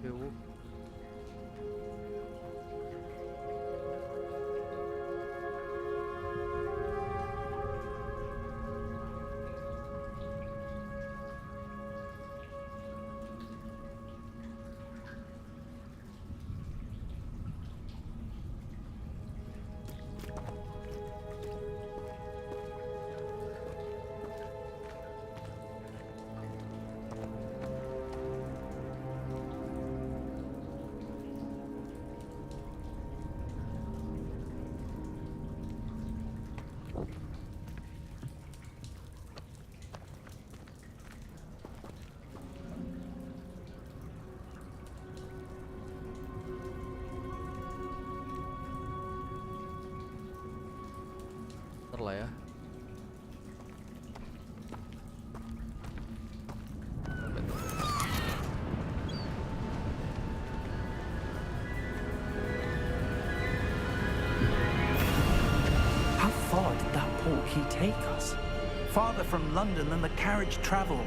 Ew. Ntar lah ya. How far did that portkey take us? Farther from London than the carriage travelled.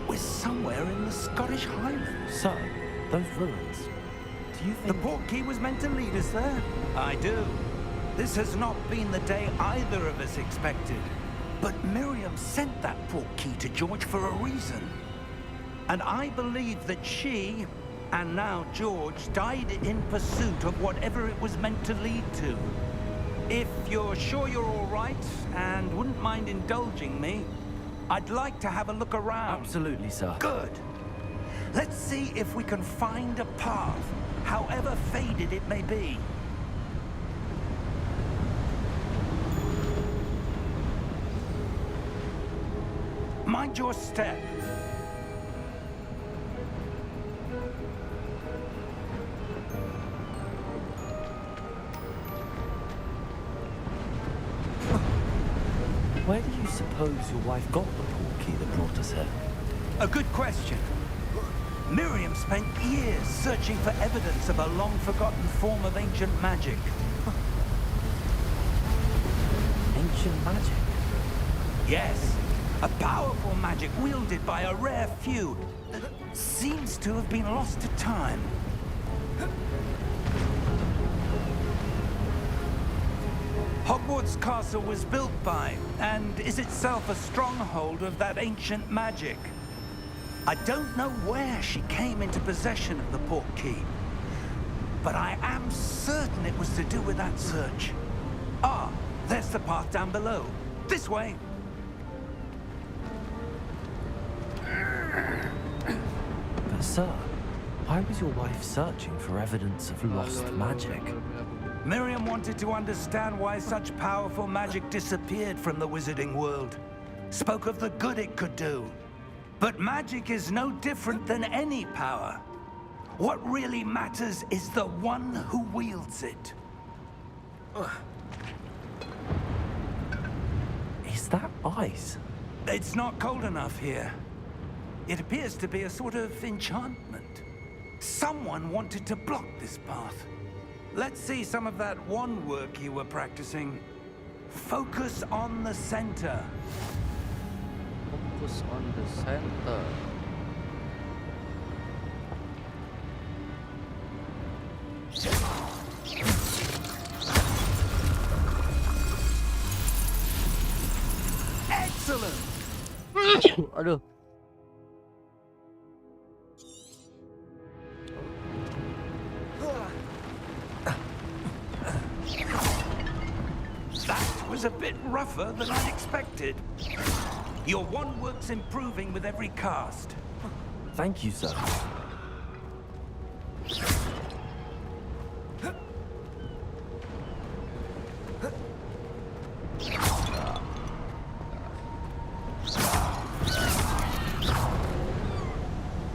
We're somewhere in the Scottish Highlands. So, those ruins. Do you think The portkey was meant to lead us there? I do. This has not been the day either of us expected. But Miriam sent that portkey to George for a reason. And I believe that she, and now George, died in pursuit of whatever it was meant to lead to. If you're sure you're all right and wouldn't mind indulging me, I'd like to have a look around. Absolutely, sir. Good. Let's see if we can find a path, however faded it may be. Mind your step. Where do you suppose your wife got the portkey that brought us here? A good question. Miriam spent years searching for evidence of a long-forgotten form of ancient magic. Ancient magic? Yes, a powerful magic wielded by a rare few that seems to have been lost to time. Hogwart's castle was built by, and is itself a stronghold of that ancient magic. I don't know where she came into possession of the portkey, but I am certain it was to do with that search. Ah, there's the path down below. This way. But sir, why was your wife searching for evidence of lost magic? Miriam wanted to understand why such powerful magic disappeared from the wizarding world. Spoke of the good it could do. But magic is no different than any power. What really matters is the one who wields it. Is that ice? It's not cold enough here. It appears to be a sort of enchantment. Someone wanted to block this path. Let's see some of that wand work you were practicing. Focus on the center. Focus on the center. Excellent! Aduh. That was a bit rougher than I'd expected. Your wand work's improving with every cast. Thank you, sir.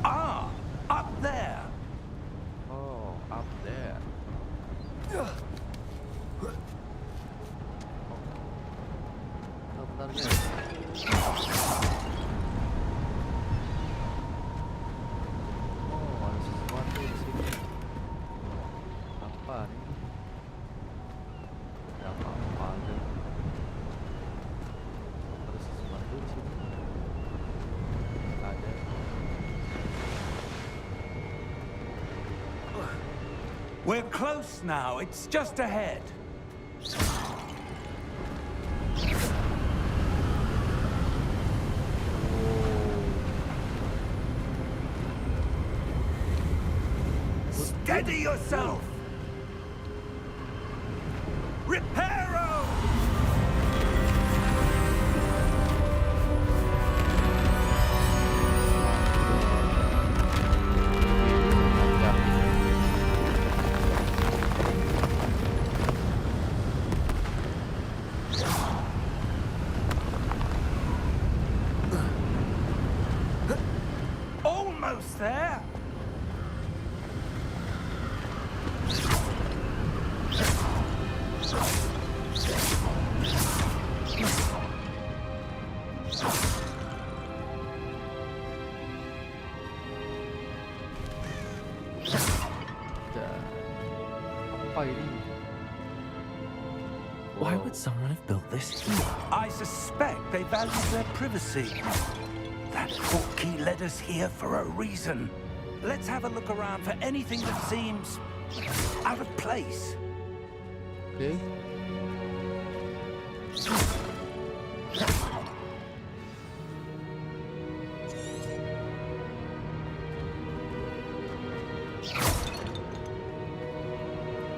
Ah, up there. Oh, up there. Oh, bentar, guys. We're close now. It's just ahead. Steady yourself! Reparo! Almost there! Apa ini? Why would someone have built this here? I suspect they value their privacy. That portkey led us here for a reason. Let's have a look around for anything that seems out of place. Oke.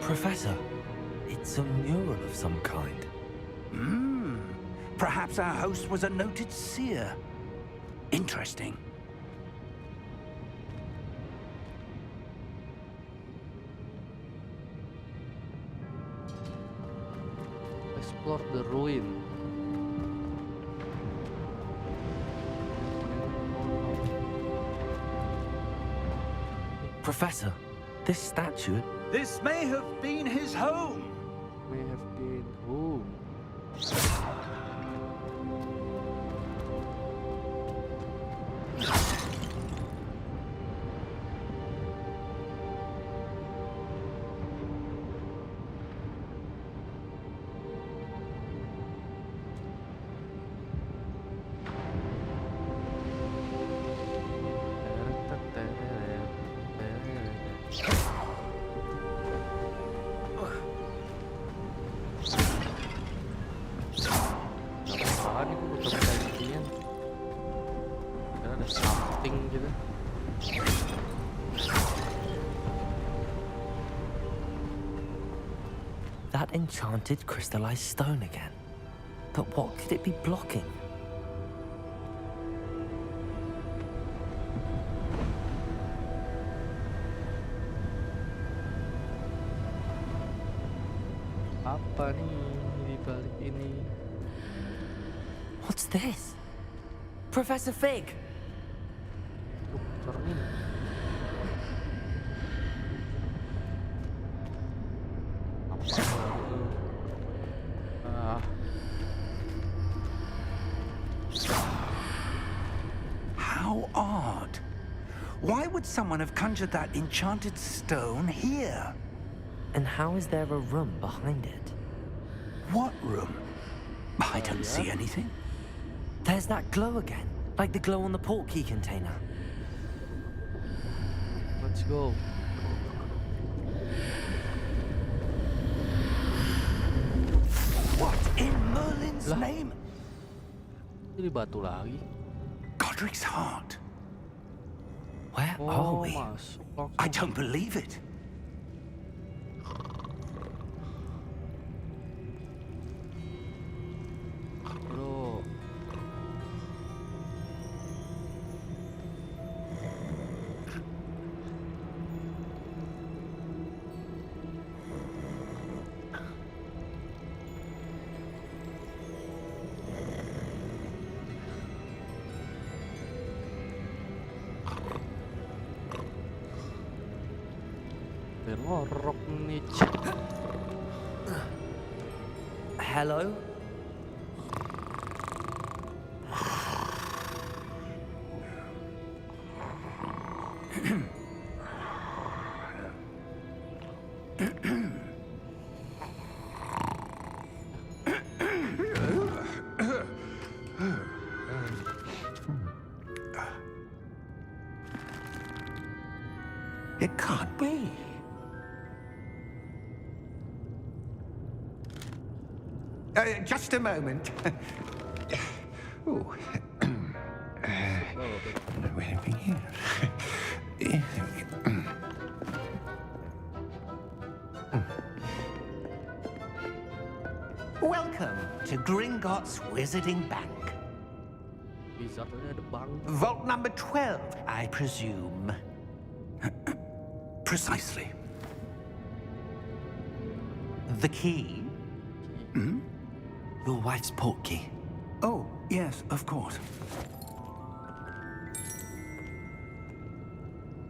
Professor, it's a mural of some kind. Perhaps our host was a noted seer. Interesting. Explore the ruin. Professor, this statue... This may have been his home. May have been home. Apaan nih, gue udah kayak ginian. Karena ada something gitu. That enchanted crystallized stone again. But what could it be blocking? Apa nih di balik ini? What's this? Professor Fig! Cermin. Apa itu? How odd. Why would someone have conjured that enchanted stone here? And how is there a room behind it? What room? I don't see anything. There's that glow again, like the glow on the portkey container. Let's go. What in Merlin's Lah. name? Ini batu lagi. Godric's heart. Where are Oh, we? masuk langsung. I don't believe it. Bro. Ngorok nih. Hello? It can't be. Just a moment. Ooh. Where are we here? Welcome to Gringotts Wizarding Bank. Wizardnya ada bang. Vault number 12, I presume. Precisely. The key? Your wife's portkey. Oh, yes, of course.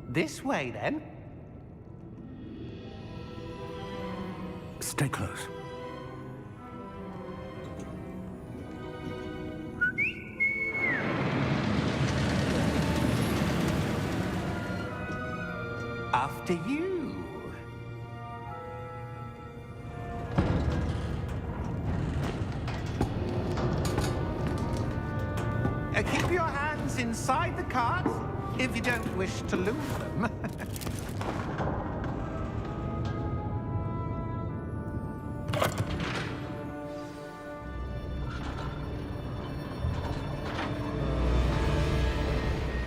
This way, then. Stay close. After you. Keep your hands inside the cart if you don't wish to lose them.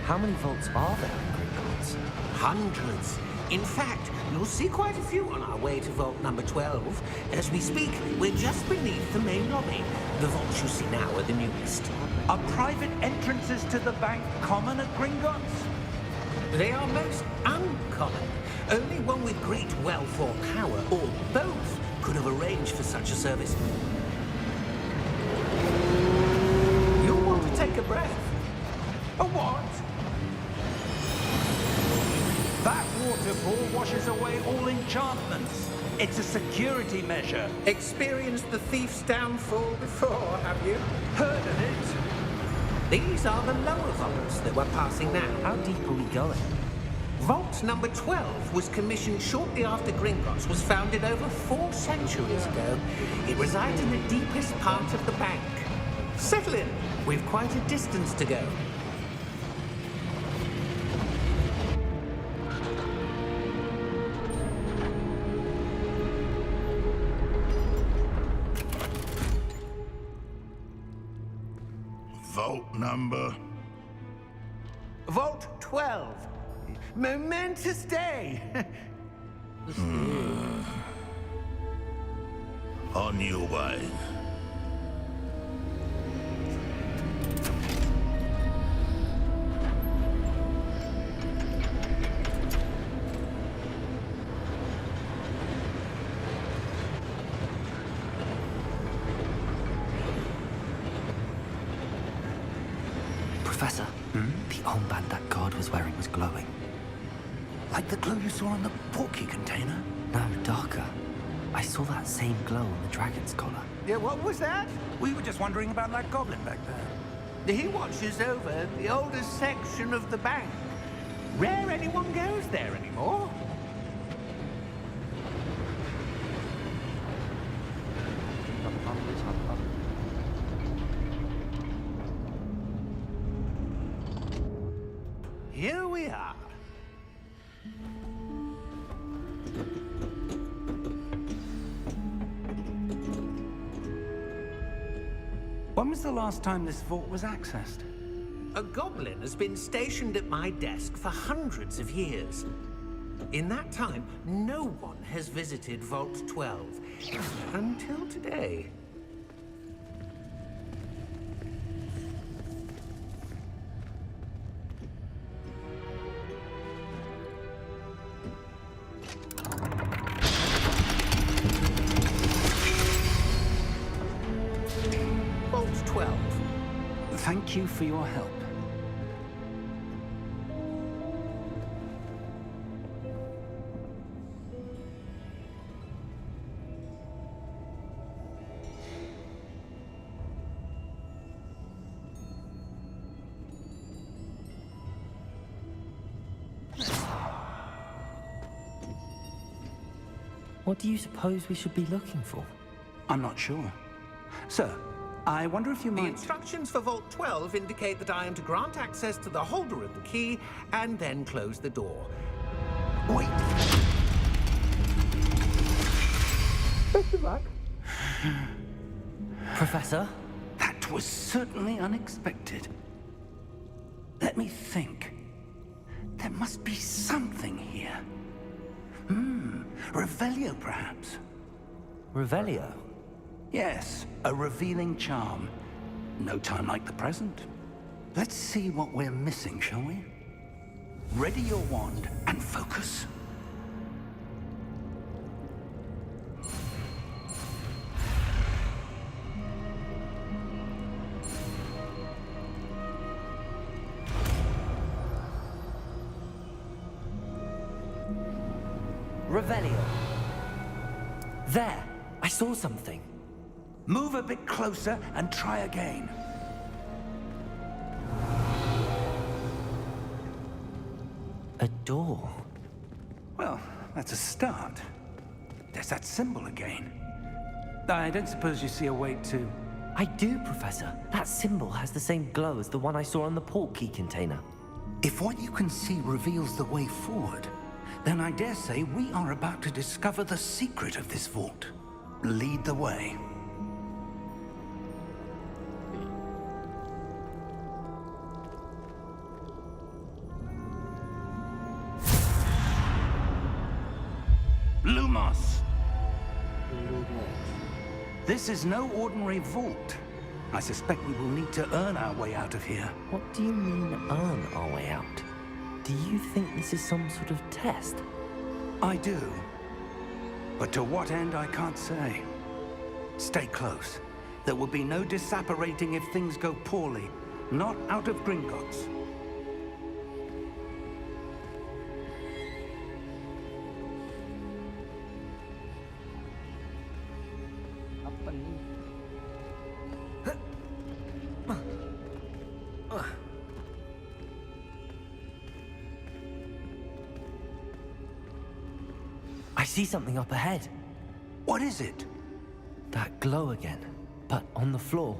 How many vaults are there in Gringotts? Hundreds. In fact, you'll see quite a few on our way to vault number 12. As we speak, we're just beneath the main lobby. The vaults you see now are the newest. Are private entrances to the bank common at Gringotts? They are most uncommon. Only one with great wealth or power, or both, could have arranged for such a service. You'll want to take a breath. A what? That waterfall washes away all enchantments. It's a security measure. Experienced the thief's downfall before, have you? Heard of it? These are the lower vaults that we're passing now. How deep are we going? Vault number 12 was commissioned shortly after Gringotts was founded over 4 centuries ago. It resides in the deepest part of the bank. Settle in. We've quite a distance to go. Vault number? Vault 12. Momentous day. On your way. Professor, the armband that guard was wearing was glowing. Like the glow you saw on the portkey container? No, darker. I saw that same glow on the dragon's collar. Yeah, what was that? We were just wondering about that goblin back there. He watches over the oldest section of the bank. Rare anyone goes there anymore. Here we are. When was the last time this vault was accessed? A goblin has been stationed at my desk for hundreds of years. In that time, no one has visited Vault 12 until today. Vault 12. Thank you for your help. What do you suppose we should be looking for? I'm not sure. Sir, I wonder if you The might... instructions for Vault 12 indicate that I am to grant access to the holder of the key and then close the door. Wait. Best of luck. Professor? That was certainly unexpected. Let me think. There must be something here. Revelio, perhaps? Revelio? Yes, a revealing charm. No time like the present. Let's see what we're missing, shall we? Ready your wand and focus. Revelio. There! I saw something. Move a bit closer and try again. A door. Well, that's a start. There's that symbol again. I don't suppose you see a way to... I do, Professor. That symbol has the same glow as the one I saw on the portkey container. If what you can see reveals the way forward, then I dare say we are about to discover the secret of this vault. Lead the way. Lumos! This is no ordinary vault. I suspect we will need to earn our way out of here. What do you mean, earn our way out? Do you think this is some sort of test? I do. But to what end, I can't say. Stay close. There will be no disapparating if things go poorly. Not out of Gringotts. Apa nih? I see something up ahead. What is it? That glow again, but on the floor.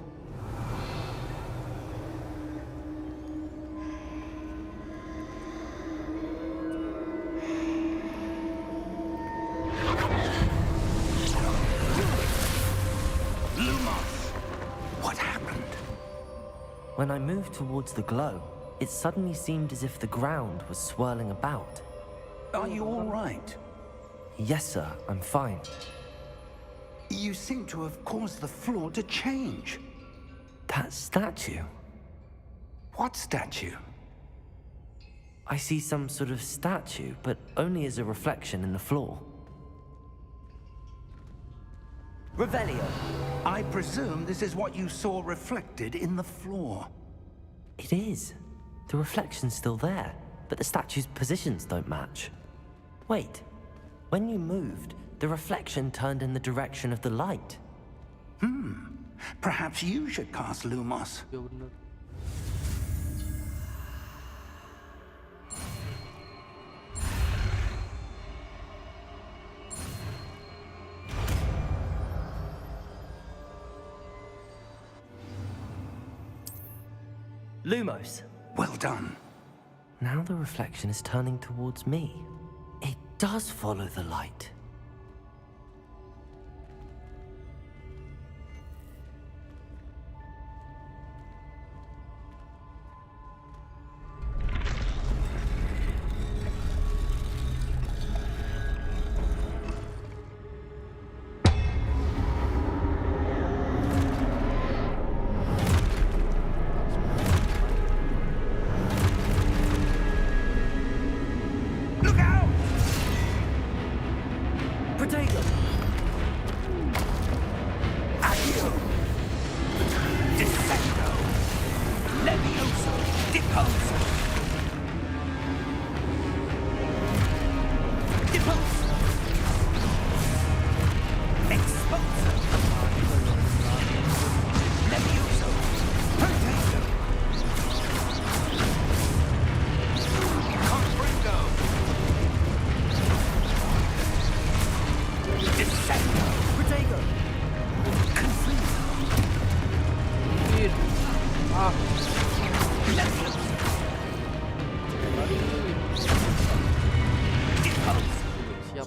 Lumos! What happened? When I moved towards the glow, it suddenly seemed as if the ground was swirling about. Are you all right? Yes, sir, I'm fine. You seem to have caused the floor to change. That statue. What statue? I see some sort of statue, but only as a reflection in the floor. Revelio. I presume this is what you saw reflected in the floor. It is. The reflection's still there, but the statue's positions don't match. Wait. When you moved, the reflection turned in the direction of the light. Perhaps you should cast Lumos. Ya bener. Lumos. Well done. Now the reflection is turning towards me. It does follow the light. Look out! Potato! Accio! Descendo! Levioso! Deposo! Deposo! Exposo! Levioso! Potato! Confringo! Descendo! Potato! Anjir. Ah, Levioso! lari. Deposo! Siap.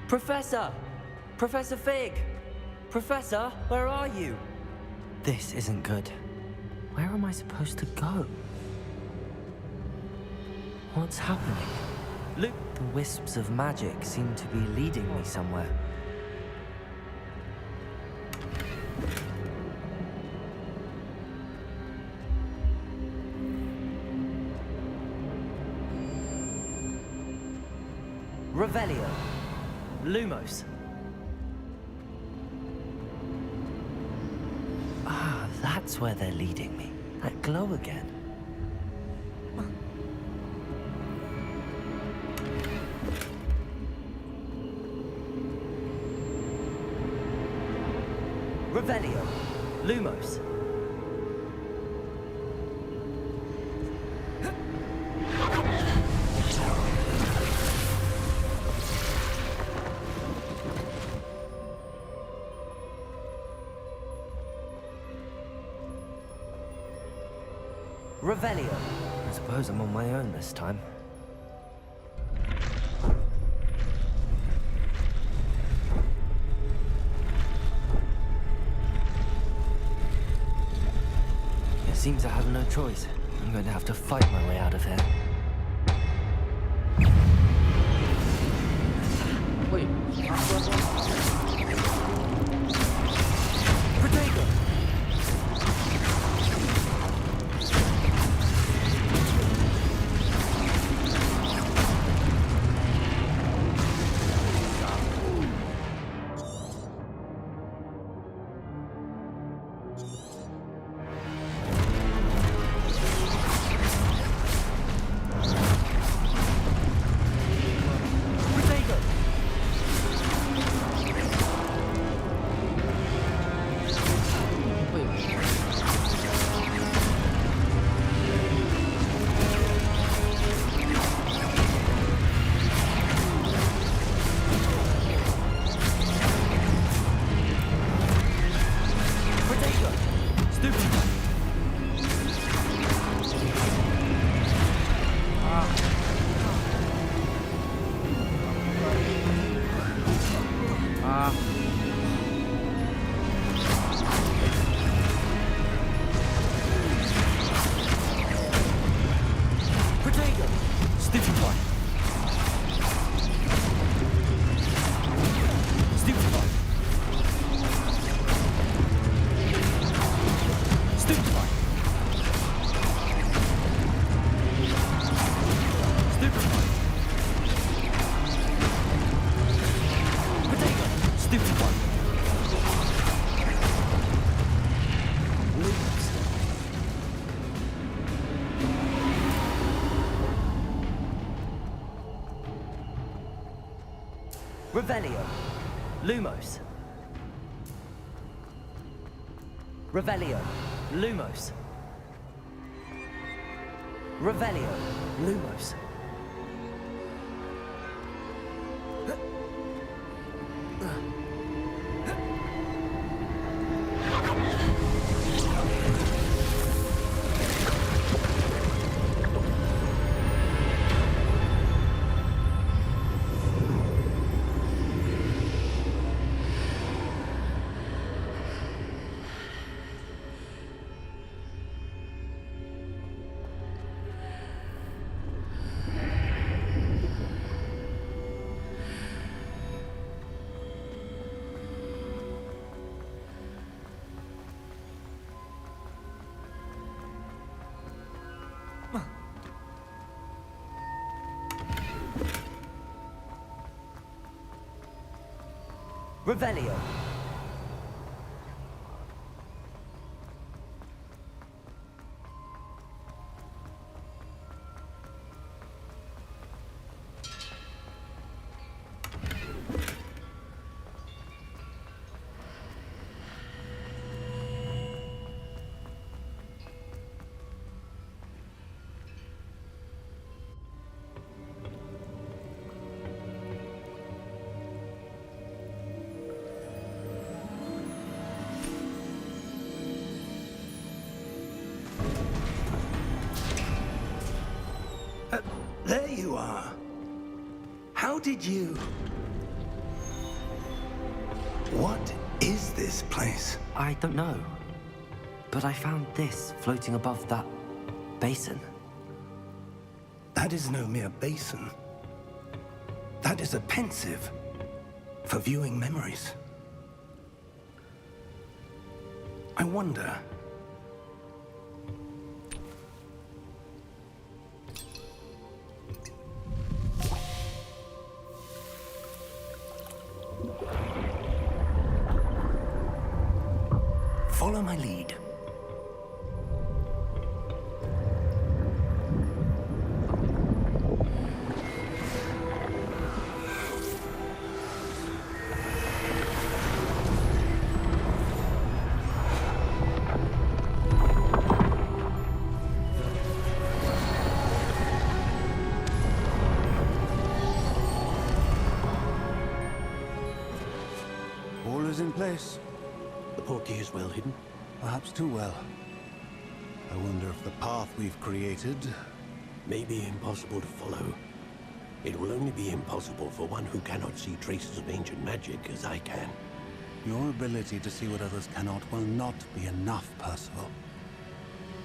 Professor! Professor Fig! Professor, where are you? This isn't good. Where am I supposed to go? What's happening? Look, the wisps of magic seem to be leading me somewhere. Revelio. Lumos. Ah, that's where they're leading me. That glow again. Revelio. Lumos. Revelio. I suppose I'm on my own this time. It seems I have no choice. I'm going to have to fight my way out of here. Wait. Protego! Revelio. Lumos. Revelio. Lumos. Revelio. Lumos. Revelio. There you are. How did you... What is this place? I don't know. But I found this floating above that basin. That is no mere basin. That is a pensive for viewing memories. I wonder... Follow my lead. All is in place. The portkey is well hidden. Perhaps too well. I wonder if the path we've created... May be impossible to follow. It will only be impossible for one who cannot see traces of ancient magic as I can. Your ability to see what others cannot will not be enough, Percival.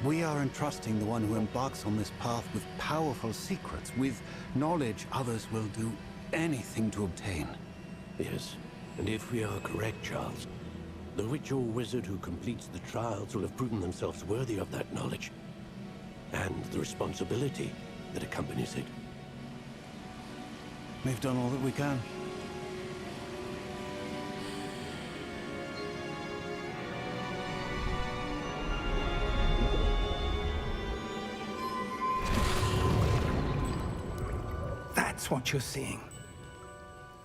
We are entrusting the one who embarks on this path with powerful secrets, with knowledge others will do anything to obtain. Yes, and if we are correct, Charles, the witch or wizard who completes the trials will have proven themselves worthy of that knowledge, and the responsibility that accompanies it. We've done all that we can. That's what you're seeing.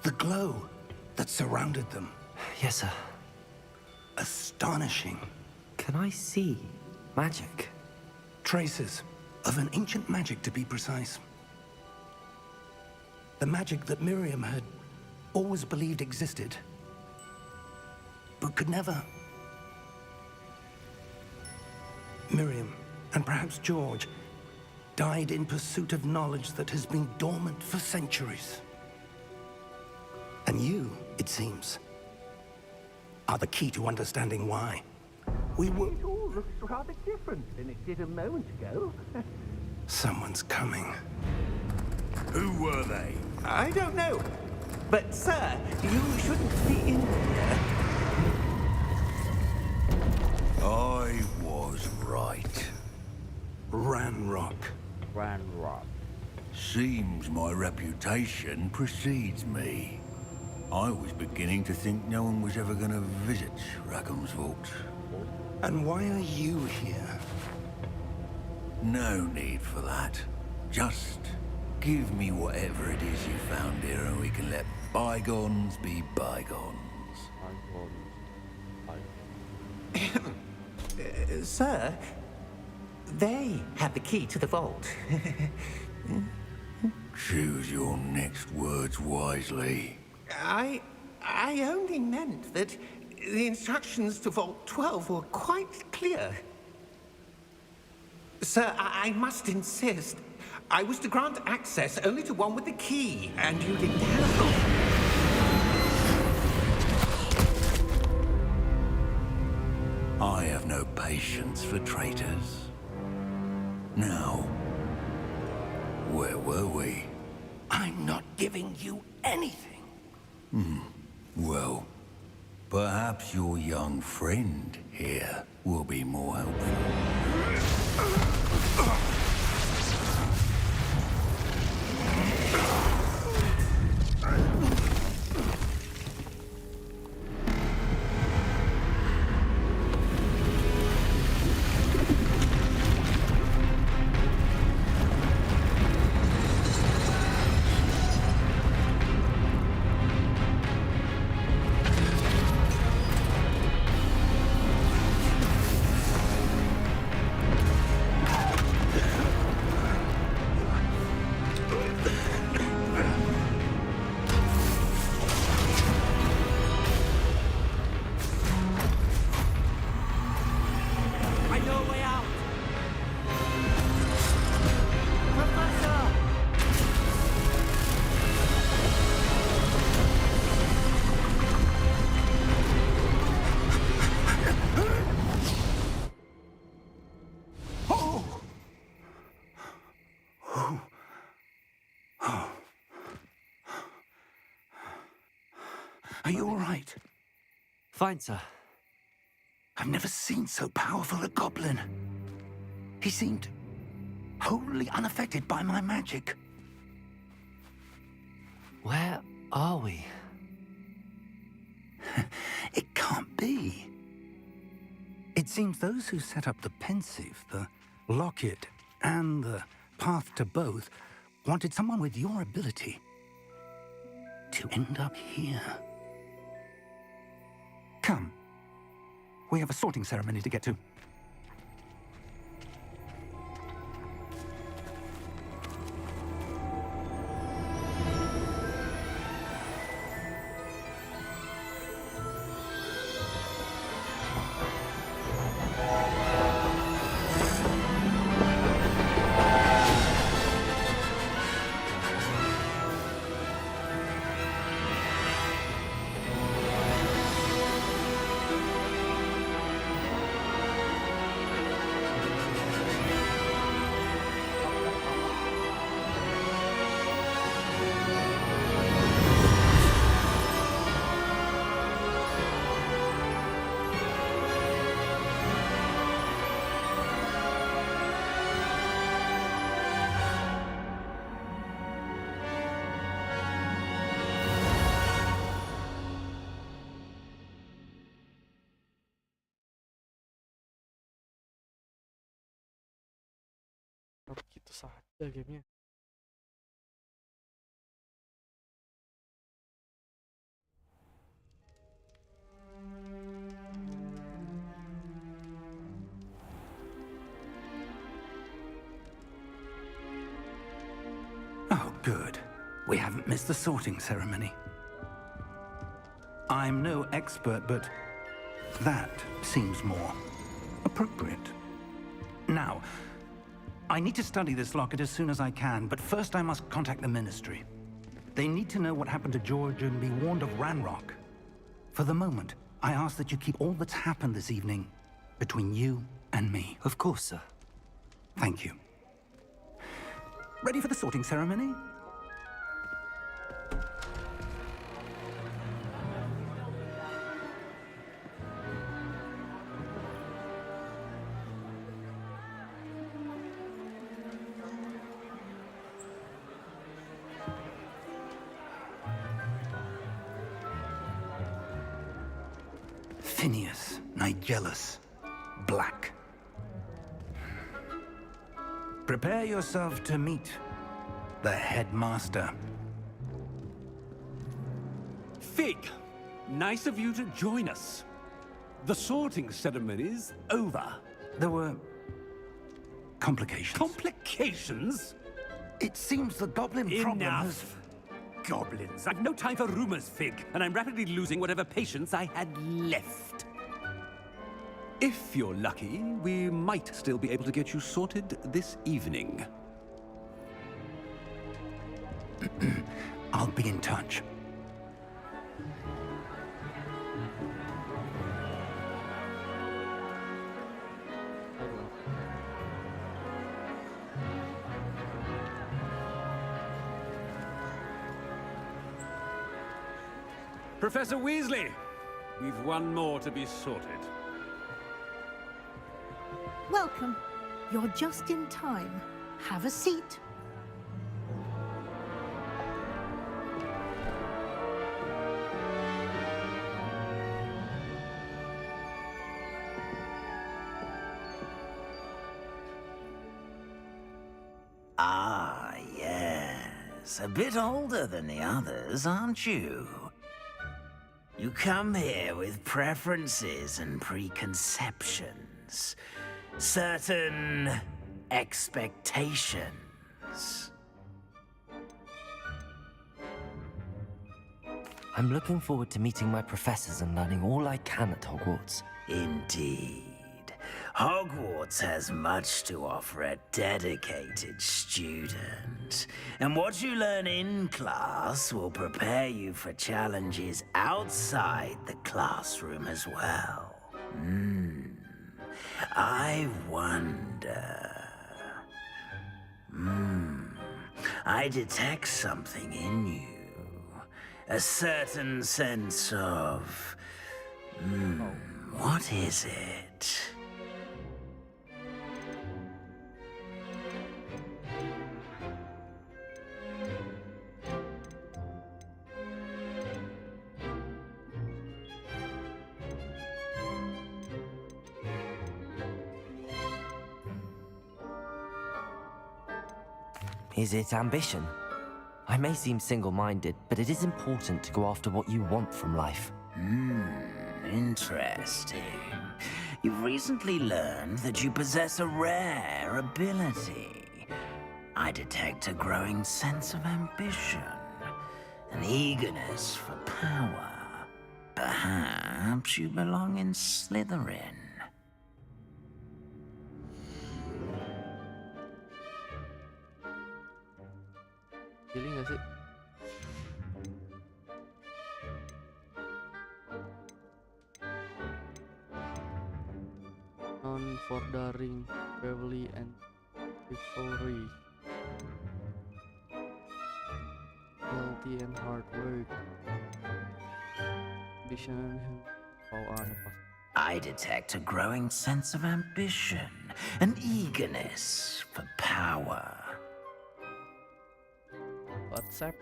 The glow that surrounded them. Yes, sir. Astonishing. Can I see magic? Traces of an ancient magic, to be precise. The magic that Miriam had always believed existed, but could never. Miriam, and perhaps George, died in pursuit of knowledge that has been dormant for centuries. And you, it seems, are the key to understanding why. We were... It all looks rather different than it did a moment ago. Someone's coming. Who were they? I don't know. But, sir, you shouldn't be in here. I was right. Ranrock. Grand Rock. Seems my reputation precedes me. I was beginning to think no one was ever going to visit Rackham's vault. And why are you here? No need for that. Just give me whatever it is you found here and we can let bygones be bygones. Sir, they have the key to the vault. Choose your next words wisely. I only meant that the instructions to Vault 12 were quite clear. Sir, I must insist. I was to grant access only to one with the key, and you didn't have. I have no patience for traitors. Now, where were we? I'm not giving you anything. Well, perhaps your young friend here will be more helpful. Are you all right? Fine, sir. I've never seen so powerful a goblin. He seemed wholly unaffected by my magic. Where are we? It can't be. It seems those who set up the pensive, the locket, and the path to both wanted someone with your ability to end up here. Come. We have a sorting ceremony to get to. Begitu saja gamenya. Oh, good. We haven't missed the sorting ceremony. I'm no expert, but that seems more appropriate. Now, I need to study this locket as soon as I can, but first I must contact the Ministry. They need to know what happened to George and be warned of Ranrock. For the moment, I ask that you keep all that's happened this evening between you and me. Of course, sir. Thank you. Ready for the sorting ceremony? Phineas, Nigellus, Black. Prepare yourself to meet the headmaster. Fig, nice of you to join us. The sorting ceremony's over. There were complications. Complications? It seems the goblin problem has... Enough! Goblins. I've no time for rumors, Fig, and I'm rapidly losing whatever patience I had left. If you're lucky, we might still be able to get you sorted this evening. I'll be in touch. Professor Weasley, we've one more to be sorted. Welcome. You're just in time. Have a seat. Ah, yes. A bit older than the others, aren't you? You come here with preferences and preconceptions. Certain expectations. I'm looking forward to meeting my professors and learning all I can at Hogwarts. Indeed. Hogwarts has much to offer a dedicated student. And what you learn in class will prepare you for challenges outside the classroom as well. I wonder... I detect something in you. A certain sense of... what is it? Is it ambition? I may seem single-minded, but it is important to go after what you want from life. Interesting. You've recently learned that you possess a rare ability. I detect a growing sense of ambition, an eagerness for power. Perhaps you belong in Slytherin. Pilih nggak sih? Known for daring, bravery, and chivalry. Loyalty and hard work. Ambition bawaan pas. I detect a growing sense of ambition, an eagerness for power. WhatsApp.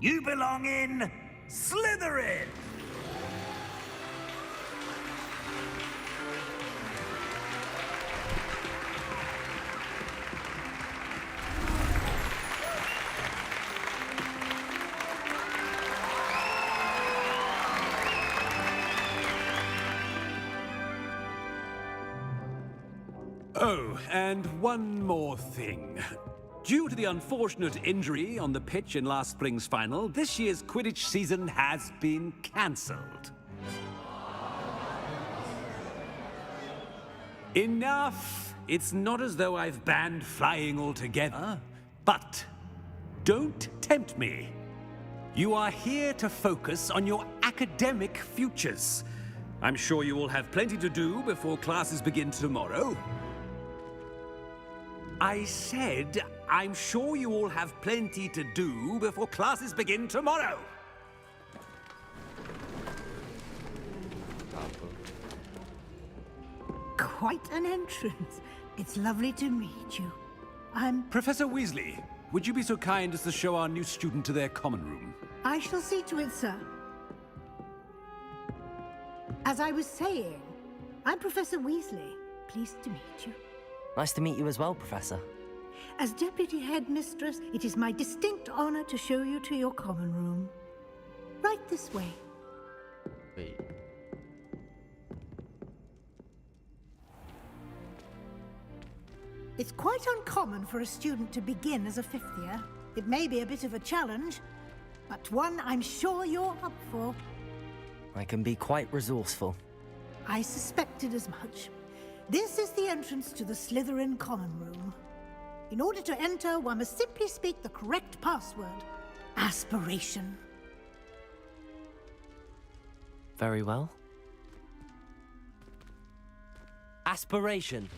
You belong in Slytherin! Oh, and one more thing. Due to the unfortunate injury on the pitch in last spring's final, this year's Quidditch season has been cancelled. Enough! It's not as though I've banned flying altogether, but don't tempt me. You are here to focus on your academic futures. I'm sure you will have plenty to do before classes begin tomorrow. I said, I'm sure you all have plenty to do before classes begin tomorrow. Quite an entrance. It's lovely to meet you. I'm... Professor Weasley, would you be so kind as to show our new student to their common room? I shall see to it, sir. As I was saying, I'm Professor Weasley. Pleased to meet you. Nice to meet you as well, Professor. As Deputy Headmistress, it is my distinct honor to show you to your common room. Right this way. Wait. It's quite uncommon for a student to begin as a fifth year. It may be a bit of a challenge, but one I'm sure you're up for. I can be quite resourceful. I suspected as much. This is the entrance to the Slytherin common room. In order to enter, one must simply speak the correct password. Aspiration. Very well. Aspiration.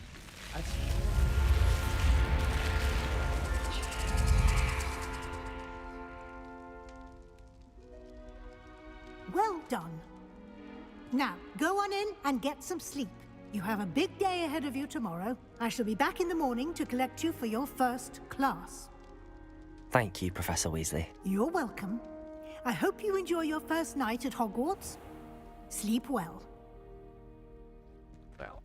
Well done. Now, go on in and get some sleep. You have a big day ahead of you tomorrow. I shall be back in the morning to collect you for your first class. Thank you, Professor Weasley. You're welcome. I hope you enjoy your first night at Hogwarts. Sleep well. Well.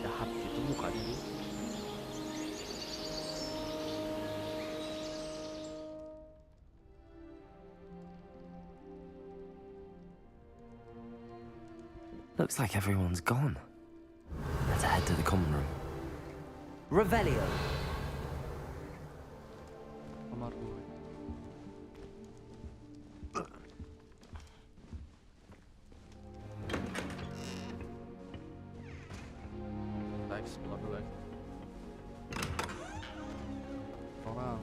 Jahat gitu mukanya dia. Looks like everyone's gone. Let's head to the common room. Revelio. Kamar gue. Kita explore dulu aja. Orang.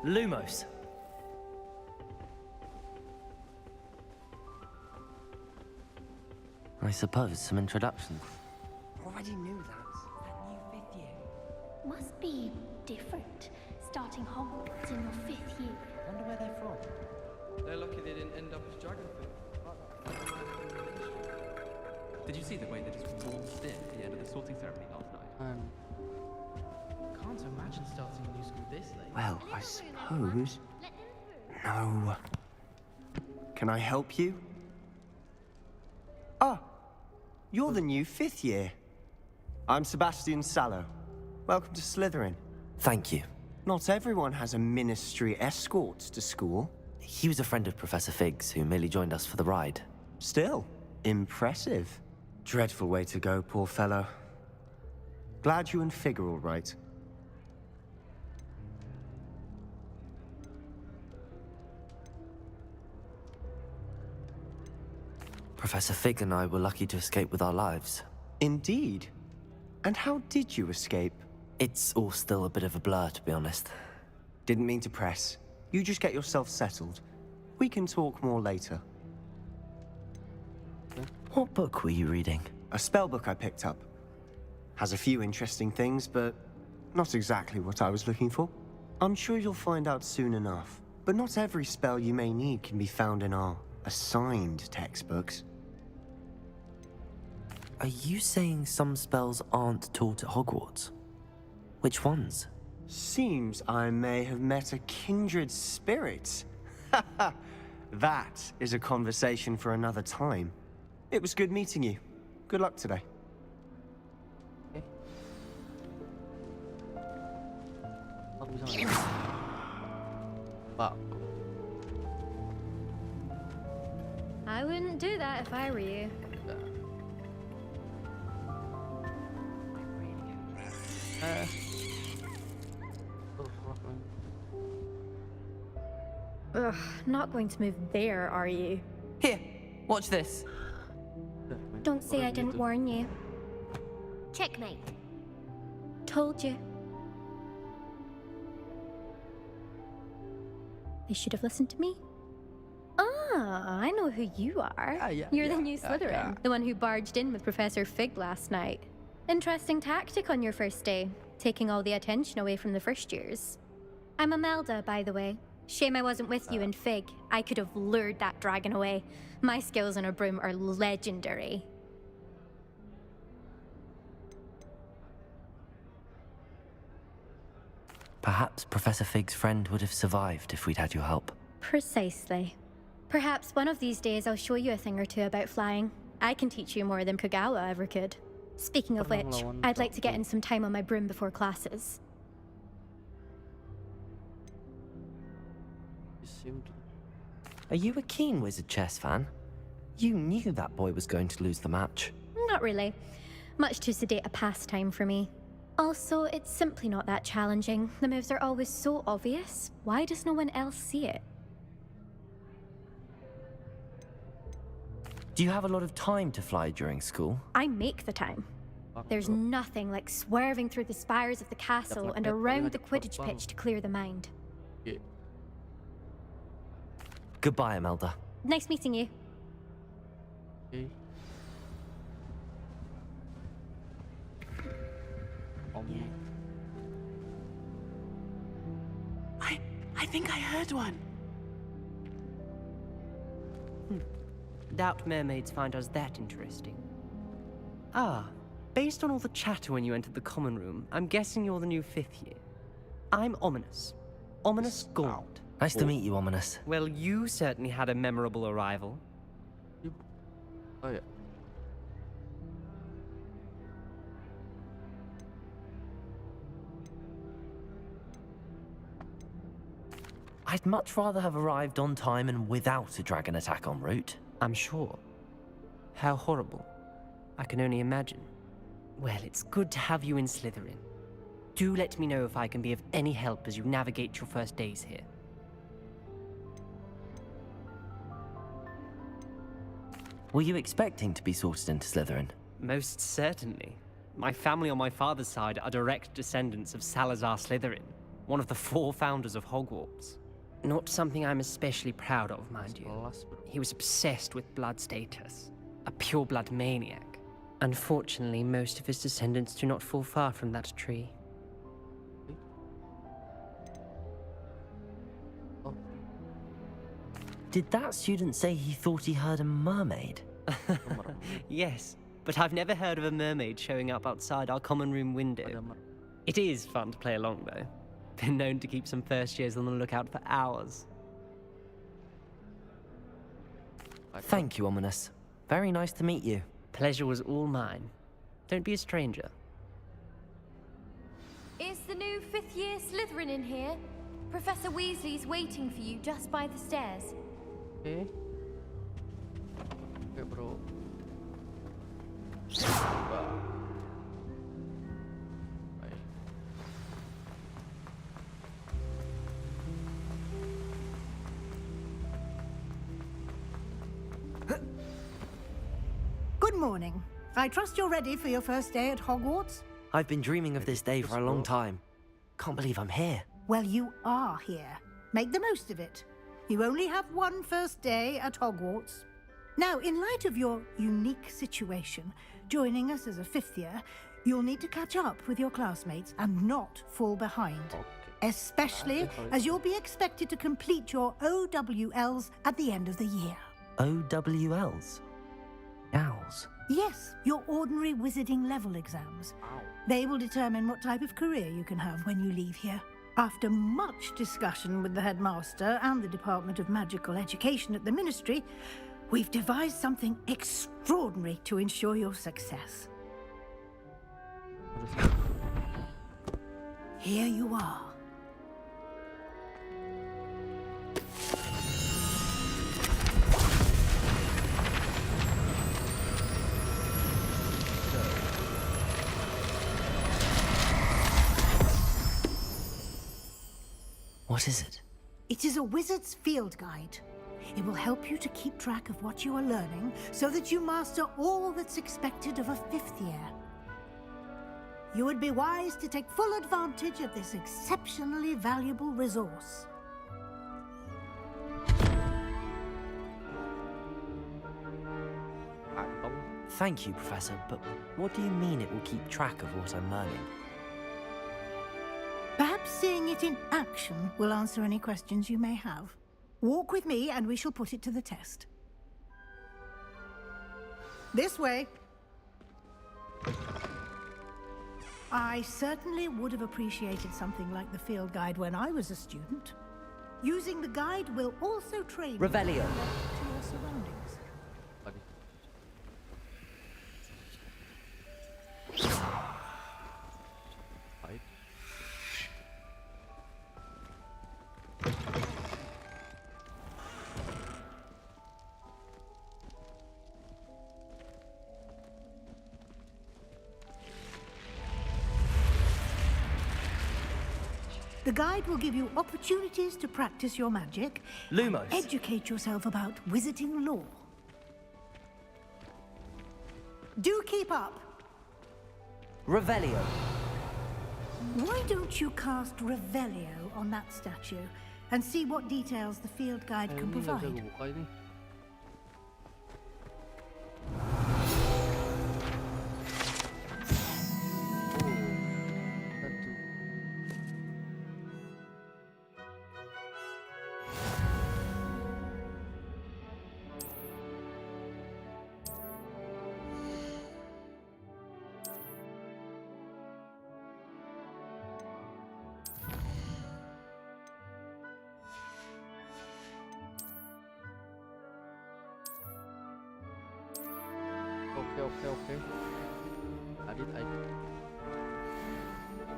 Lumos. I suppose some introductions. Already knew that. That new 5th year. Must be different, starting Hogwarts in your 5th year. Wonder where they're from. They're lucky they didn't end up as dragonfly. Did you see the way they just waltzed in at the end of the sorting ceremony last night? Can't imagine starting a new school this late. Well, I suppose... No. Can I help you? Ah, you're the new 5th year. I'm Sebastian Sallow. Welcome to Slytherin. Thank you. Not everyone has a ministry escort to school. He was a friend of Professor Fig's who merely joined us for the ride. Still, impressive. Dreadful way to go, poor fellow. Glad you and Fig are all right. Professor Fig and I were lucky to escape with our lives. Indeed. And how did you escape? It's all still a bit of a blur, to be honest. Didn't mean to press. You just get yourself settled. We can talk more later. What book were you reading? A spell book I picked up. Has a few interesting things, but not exactly what I was looking for. I'm sure you'll find out soon enough. But not every spell you may need can be found in our assigned textbooks. Are you saying some spells aren't taught at Hogwarts? Which ones? Seems I may have met a kindred spirit. That is a conversation for another time. It was good meeting you. Good luck today. What was on? Wow. I wouldn't do that if I were you. Ugh, not going to move there, are you? Here, watch this. Don't say I didn't warn you. Checkmate. Told you. They should have listened to me. Ah, I know who you are. You're the new Slytherin, the one who barged in with Professor Fig last night. Interesting tactic on your first day, taking all the attention away from the first years. I'm Imelda, by the way. Shame I wasn't with you in Fig. I could have lured that dragon away. My skills on a broom are legendary. Perhaps Professor Fig's friend would have survived if we'd had your help. Precisely. Perhaps one of these days I'll show you a thing or two about flying. I can teach you more than Kogawa ever could. Speaking of which, I'd like to get in some time on my broom before classes. Are you a keen Wizard chess fan? You knew that boy was going to lose the match. Not really. Much too sedate a pastime for me. Also, it's simply not that challenging. The moves are always so obvious. Why does no one else see it? Do you have a lot of time to fly during school? I make the time. There's nothing like swerving through the spires of the castle and around the Quidditch pitch to clear the mind. Goodbye, Imelda. Nice meeting you. I think I heard one. Doubt mermaids find us that interesting. Ah, based on all the chatter when you entered the common room, I'm guessing you're the new 5th year. I'm Ominous. Ominous Gaunt. Nice to meet you, Ominous. Well, you certainly had a memorable arrival. Oh yeah. I'd much rather have arrived on time and without a dragon attack en route. I'm sure. How horrible. I can only imagine. Well, it's good to have you in Slytherin. Do let me know if I can be of any help as you navigate your first days here. Were you expecting to be sorted into Slytherin? Most certainly. My family on my father's side are direct descendants of Salazar Slytherin, one of the 4 founders of Hogwarts. Not something I'm especially proud of, mind you. He was obsessed with blood status, a pure-blood maniac. Unfortunately, most of his descendants do not fall far from that tree. Did that student say he thought he heard a mermaid? Yes, but I've never heard of a mermaid showing up outside our common room window. It is fun to play along, though. Been known to keep some first years on the lookout for hours. Thank you, Ominous. Very nice to meet you. Pleasure was all mine. Don't be a stranger. Is the new 5th year Slytherin in here? Professor Weasley's waiting for you just by the stairs. Oke. Oke, bro. Baik. Good morning. I trust you're ready for your first day at Hogwarts? I've been dreaming of this day for a long time. Can't believe I'm here. Well, you are here. Make the most of it. You only have one first day at Hogwarts. Now, in light of your unique situation, joining us as a 5th year, you'll need to catch up with your classmates and not fall behind. Especially as you'll be expected to complete your OWLs at the end of the year. OWLs? Owls? Yes, your ordinary wizarding level exams. They will determine what type of career you can have when you leave here. After much discussion with the headmaster and the Department of Magical Education at the Ministry, we've devised something extraordinary to ensure your success. Here you are. What is it? It is a wizard's field guide. It will help you to keep track of what you are learning so that you master all that's expected of a 5th year. You would be wise to take full advantage of this exceptionally valuable resource. Thank you, Professor, but what do you mean it will keep track of what I'm learning? Perhaps seeing it in action will answer any questions you may have. Walk with me and we shall put it to the test. This way. I certainly would have appreciated something like the field guide when I was a student. Using the guide will also train Revelio. you to your surroundings. The guide will give you opportunities to practice your magic Lumos. and educate yourself about wizarding lore. Do keep up. Revelio. Why don't you cast Revelio on that statue and see what details the field guide can provide? Okay.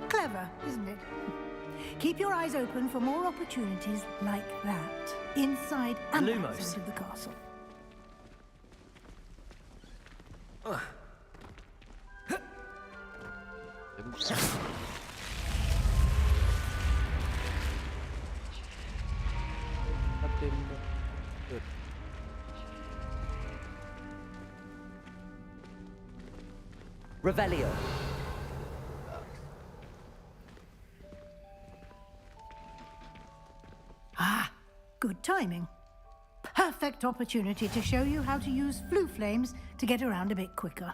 Clever, isn't it? Keep your eyes open for more opportunities like that, inside and Lumos. outside of the castle. Revelio. timing. Perfect opportunity to show you how to use flue flames to get around a bit quicker.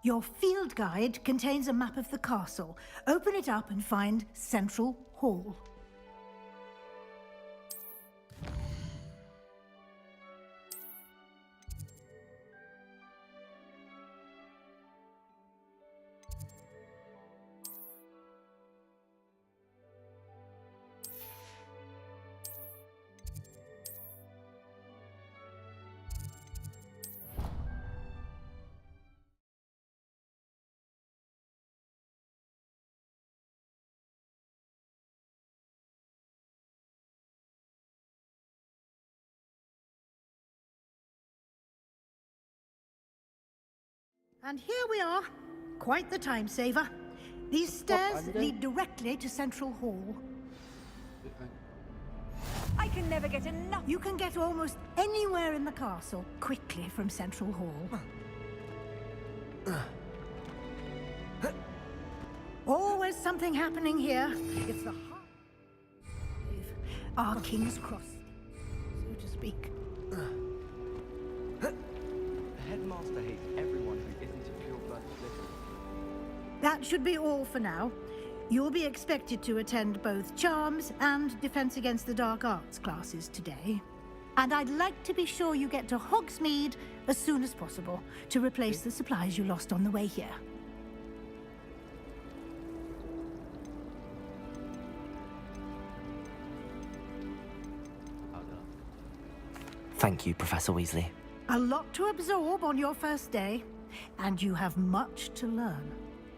Your field guide contains a map of the castle. Open it up and find Central Hall. And here we are. Quite the time saver. These stairs lead directly to Central Hall. I can never get enough. You can get almost anywhere in the castle quickly from Central Hall. Always something happening here. It's the heart of our King's Cross, so to speak. The headmaster hates everyone who isn't a pure-blood Slytherin. That should be all for now. You'll be expected to attend both Charms and Defense Against the Dark Arts classes today. And I'd like to be sure you get to Hogsmeade as soon as possible to replace the supplies you lost on the way here. Thank you, Professor Weasley. A lot to absorb on your first day, and you have much to learn.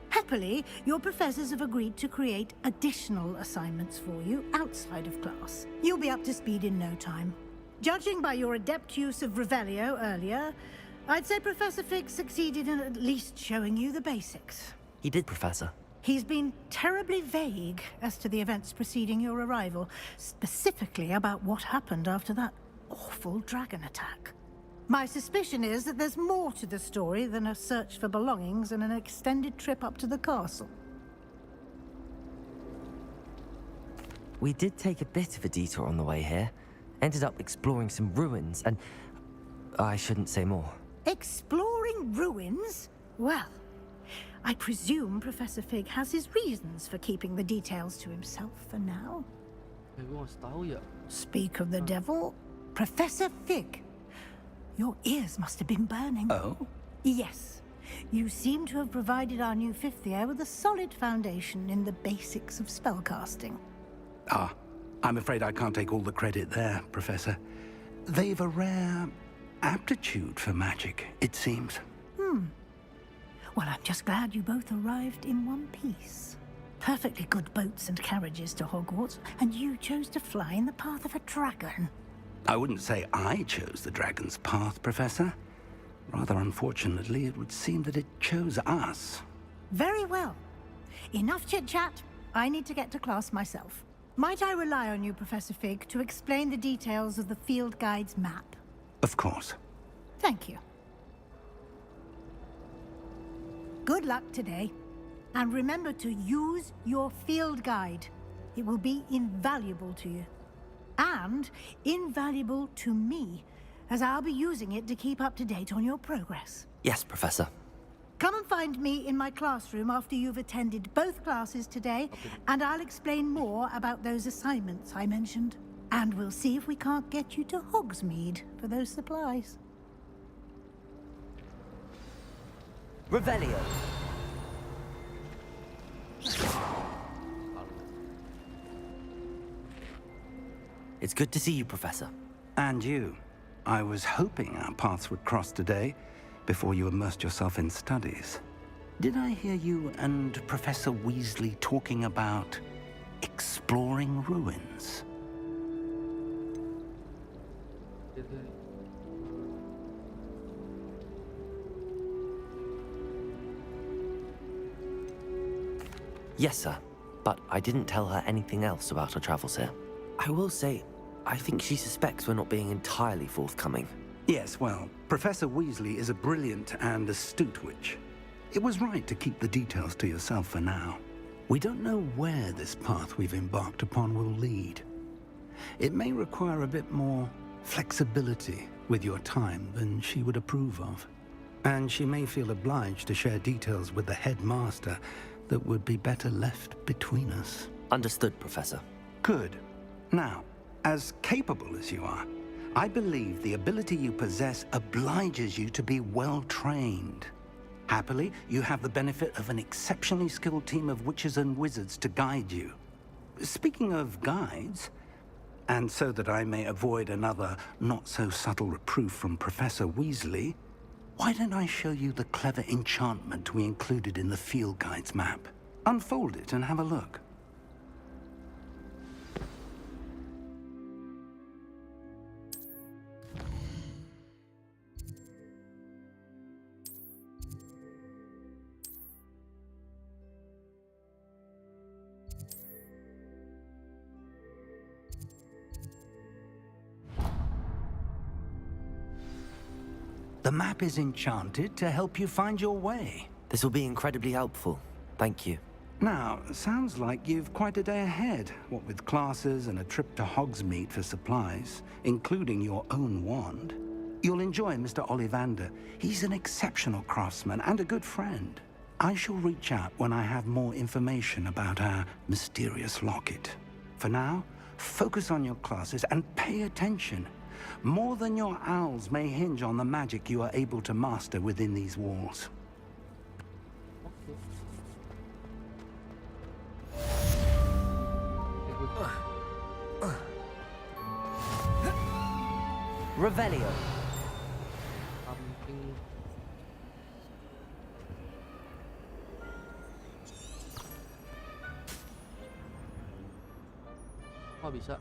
Happily, your professors have agreed to create additional assignments for you outside of class. You'll be up to speed in no time. Judging by your adept use of Revelio earlier, I'd say Professor Fig succeeded in at least showing you the basics. He did, Professor. He's been terribly vague as to the events preceding your arrival, specifically about what happened after that awful dragon attack. My suspicion is that there's more to the story than a search for belongings and an extended trip up to the castle. We did take a bit of a detour on the way here. Ended up exploring some ruins, and I shouldn't say more. Exploring ruins? Well, I presume Professor Fig has his reasons for keeping the details to himself for now. Speak of the devil, Professor Fig. Your ears must have been burning. Oh? Yes. You seem to have provided our new fifth year with a solid foundation in the basics of spellcasting. Ah, I'm afraid I can't take all the credit there, Professor. They've a rare aptitude for magic, it seems. Well, I'm just glad you both arrived in one piece. Perfectly good boats and carriages to Hogwarts, and you chose to fly in the path of a dragon. I wouldn't say I chose the dragon's path, Professor. Rather unfortunately, it would seem that it chose us. Very well. Enough chit-chat. I need to get to class myself. Might I rely on you, Professor Fig, to explain the details of the field guide's map? Of course. Thank you. Good luck today. And remember to use your field guide. It will be invaluable to you. And invaluable to me, as I'll be using it to keep up to date on your progress. Yes, Professor. Come and find me in my classroom after you've attended both classes today, and I'll explain more about those assignments I mentioned. And we'll see if we can't get you to Hogsmeade for those supplies. Revelio. It's good to see you, Professor. And you. I was hoping our paths would cross today, before you immersed yourself in studies. Did I hear you and Professor Weasley talking about exploring ruins? Yes, sir. But I didn't tell her anything else about our travels here. I will say, I think she suspects we're not being entirely forthcoming. Yes, well, Professor Weasley is a brilliant and astute witch. It was right to keep the details to yourself for now. We don't know where this path we've embarked upon will lead. it may require a bit more flexibility with your time than she would approve of. And she may feel obliged to share details with the headmaster that would be better left between us. Understood, Professor. Good. Now, as capable as you are, I believe the ability you possess obliges you to be well-trained. Happily, you have the benefit of an exceptionally skilled team of witches and wizards to guide you. Speaking of guides, and so that I may avoid another not-so-subtle reproof from Professor Weasley, why don't I show you the clever enchantment we included in the field guide's map? Unfold it and have a look. The map is enchanted to help you find your way. This will be incredibly helpful. Thank you. Now, sounds like you've quite a day ahead, what with classes and a trip to Hogsmeade for supplies, including your own wand. You'll enjoy Mr. Ollivander. He's an exceptional craftsman and a good friend. I shall reach out when I have more information about our mysterious locket. For now, focus on your classes and pay attention. More than your owls may hinge on the magic you are able to master within these walls. Revelio. Oh, bisa.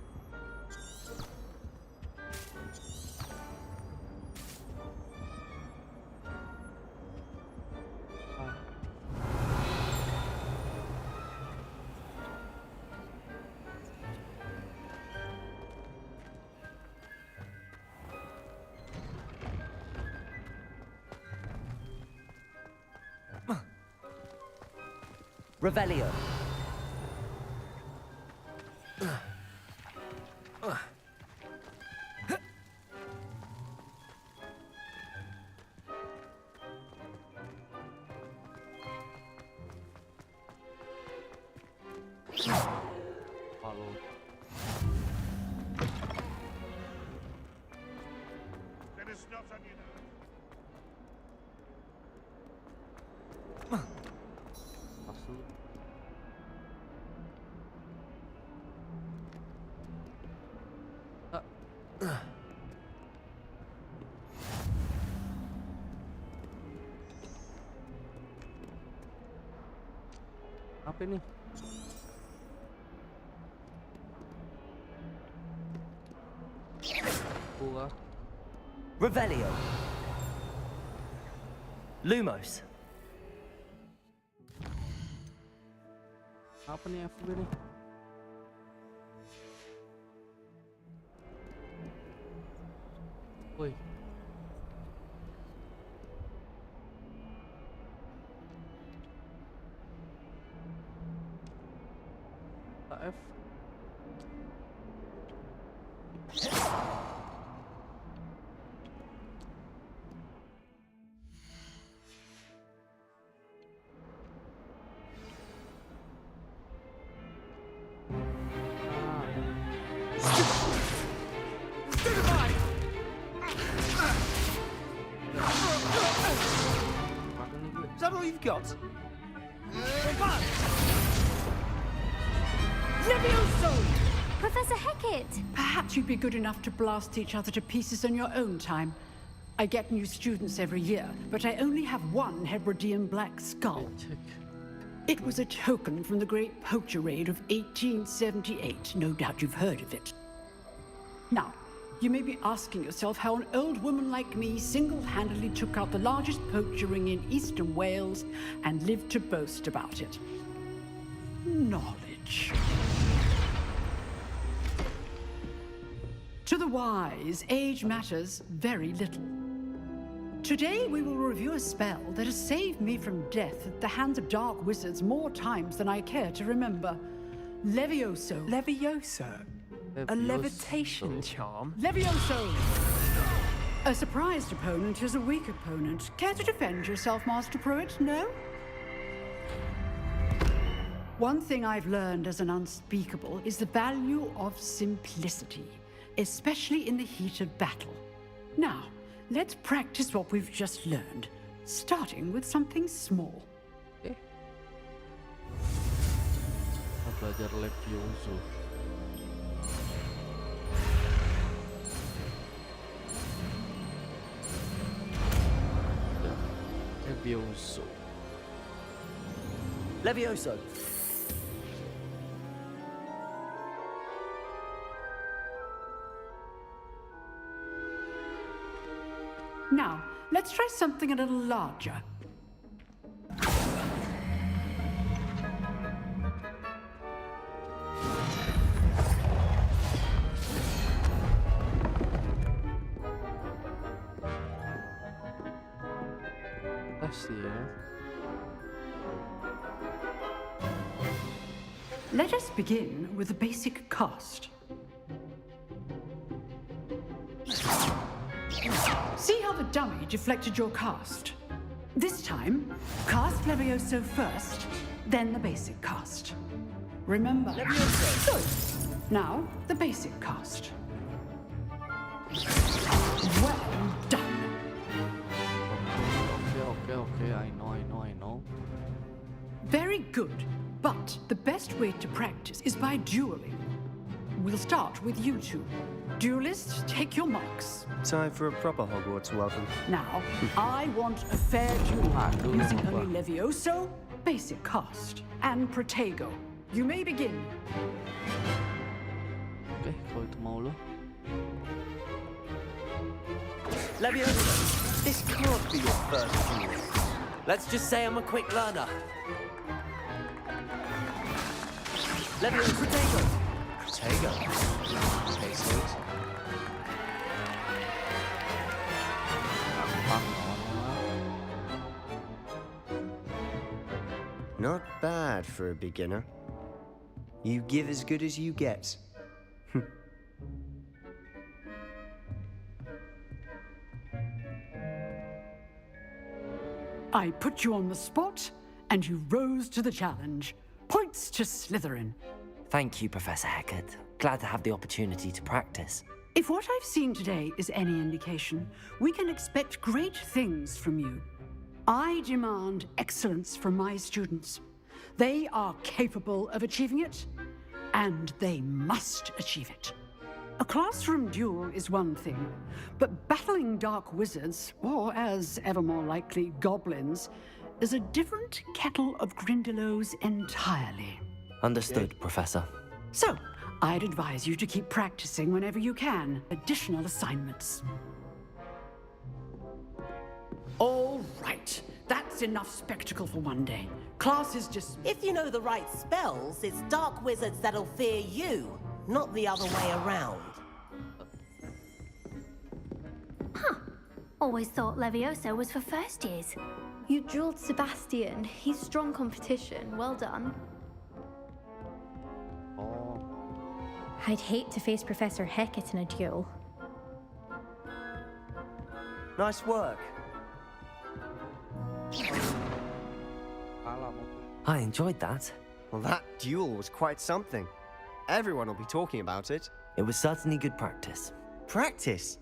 Revelio. Apa ini? Buah. Revelio. Lumos. Apa nih FB nih? Woi. F. Is that all you've got? Levioso! Professor Hecat! Perhaps you'd be good enough to blast each other to pieces on your own time. I get new students every year, but I only have one Hebridean black skull. It was a token from the Great Poacher Raid of 1878. No doubt you've heard of it. Now, you may be asking yourself how an old woman like me single-handedly took out the largest poacher ring in eastern Wales and lived to boast about it. Knowledge. To the wise, age matters very little. Today we will review a spell that has saved me from death at the hands of dark wizards more times than I care to remember. Levioso. Levioso? A levitation charm? Levioso! A surprised opponent is a weak opponent. Care to defend yourself, Master Pruitt? No? One thing I've learned as an unspeakable is the value of simplicity, especially in the heat of battle. Now, let's practice what we've just learned, starting with something small. Kita belajar Levioso. Levioso. Levioso. Now, let's try something a little larger. I see it. Let us begin with the basic cast. See how the dummy deflected your cast? This time, cast Levioso first, then the basic cast. Remember, Levioso. Good. Now, the basic cast. Well done. Okay, I know. Very good. But the best way to practice is by dueling. We'll start with you two. Duelists, take your marks. Time for a proper Hogwarts welcome. Now, I want a fair duel, using only Levioso, basic cast, and Protego. You may begin. Oke, kalau itu mau lo. Levioso, this can't be your first duel. Let's just say I'm a quick learner. Levioso, Protego. Protego. Okay, sweet. Not bad for a beginner. You give as good as you get. I put you on the spot, and you rose to the challenge. Points to Slytherin. Thank you, Professor Hecat. Glad to have the opportunity to practice. If what I've seen today is any indication, we can expect great things from you. I demand excellence from my students. They are capable of achieving it, and they must achieve it. A classroom duel is one thing, but battling dark wizards, or as ever more likely, goblins, is a different kettle of Grindylows entirely. Understood, Professor. So, I'd advise you to keep practicing whenever you can. Additional assignments. All right. That's enough spectacle for one day. Class is just... If you know the right spells, it's dark wizards that'll fear you, not the other way around. Huh. Always thought Levioso was for first years. You drilled Sebastian. He's strong competition. Well done. Oh. I'd hate to face Professor Hecat in a duel. Nice work. I enjoyed that. Well, that duel was quite something. Everyone will be talking about it. It was certainly good practice. Practice?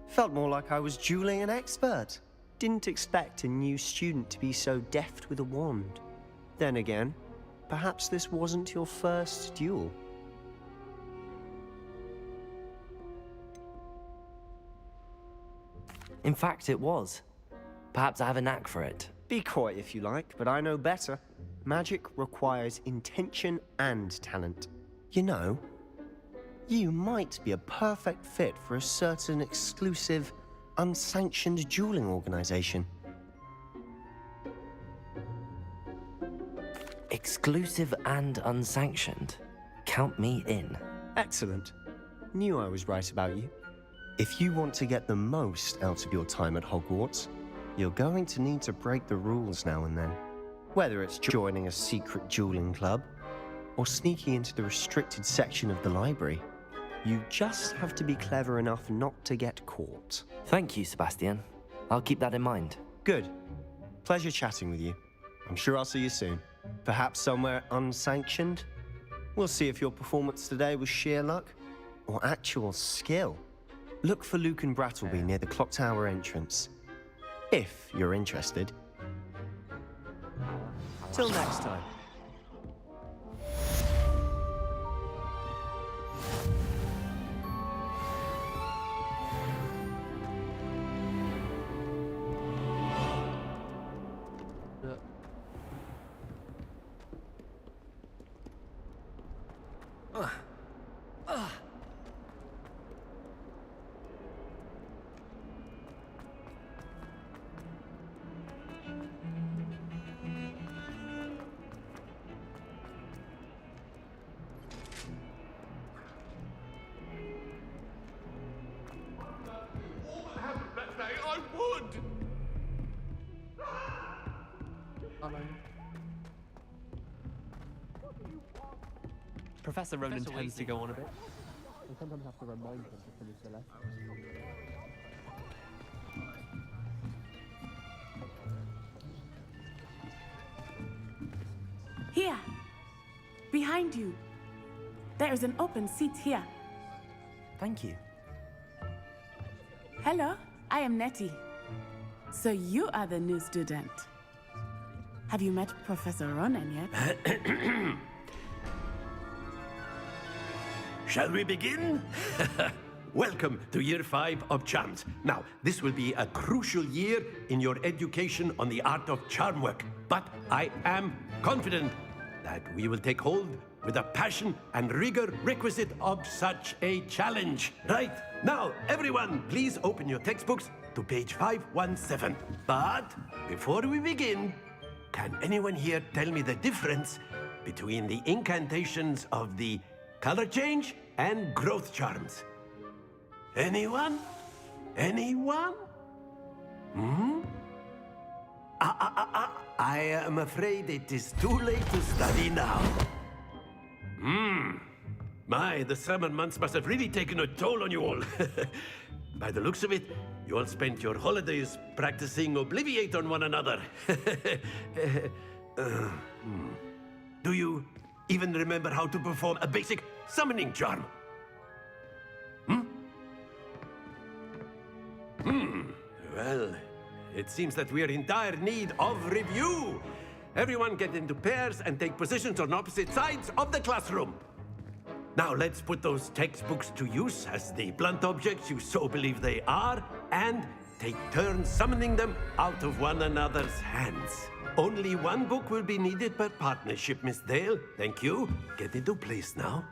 Felt more like I was dueling an expert. Didn't expect a new student to be so deft with a wand. Then again, perhaps this wasn't your first duel. In fact, it was. Perhaps I have a knack for it. Be coy if you like, but I know better. Magic requires intention and talent. You know, you might be a perfect fit for a certain exclusive, unsanctioned dueling organization. Exclusive and unsanctioned. Count me in. Excellent. Knew I was right about you. If you want to get the most out of your time at Hogwarts, you're going to need to break the rules now and then. Whether it's joining a secret dueling club, or sneaking into the restricted section of the library. You just have to be clever enough not to get caught. Thank you, Sebastian. I'll keep that in mind. Good. Pleasure chatting with you. I'm sure I'll see you soon. Perhaps somewhere unsanctioned? We'll see if your performance today was sheer luck or actual skill. Look for Luke and Brattleby near the clock tower entrance. If you're interested. Till next time. Professor Ronan tends to go on a bit. I sometimes have to remind him to finish the lesson. Here! Behind you! There is an open seat here. Thank you. Hello, I am Nettie. So you are the new student. Have you met Professor Ronan yet? Shall we begin? Welcome to Year 5 of Charms. Now, this will be a crucial year in your education on the art of charm work. But I am confident that we will take hold with the passion and rigor requisite of such a challenge. Right, now, everyone, please open your textbooks to page 517. But before we begin, can anyone here tell me the difference between the incantations of the color change and growth charms? Anyone? Anyone? Hmm? I am afraid it is too late to study now. My, the summer months must have really taken a toll on you all. By the looks of it, you all spent your holidays practicing Obliviate on one another. Do you even remember how to perform a basic summoning charm? Well, it seems that we are in dire need of review. Everyone get into pairs and take positions on opposite sides of the classroom. Now let's put those textbooks to use as the blunt objects you so believe they are, and take turns summoning them out of one another's hands. Only one book will be needed per partnership, Miss Dale. Thank you. Get into place now.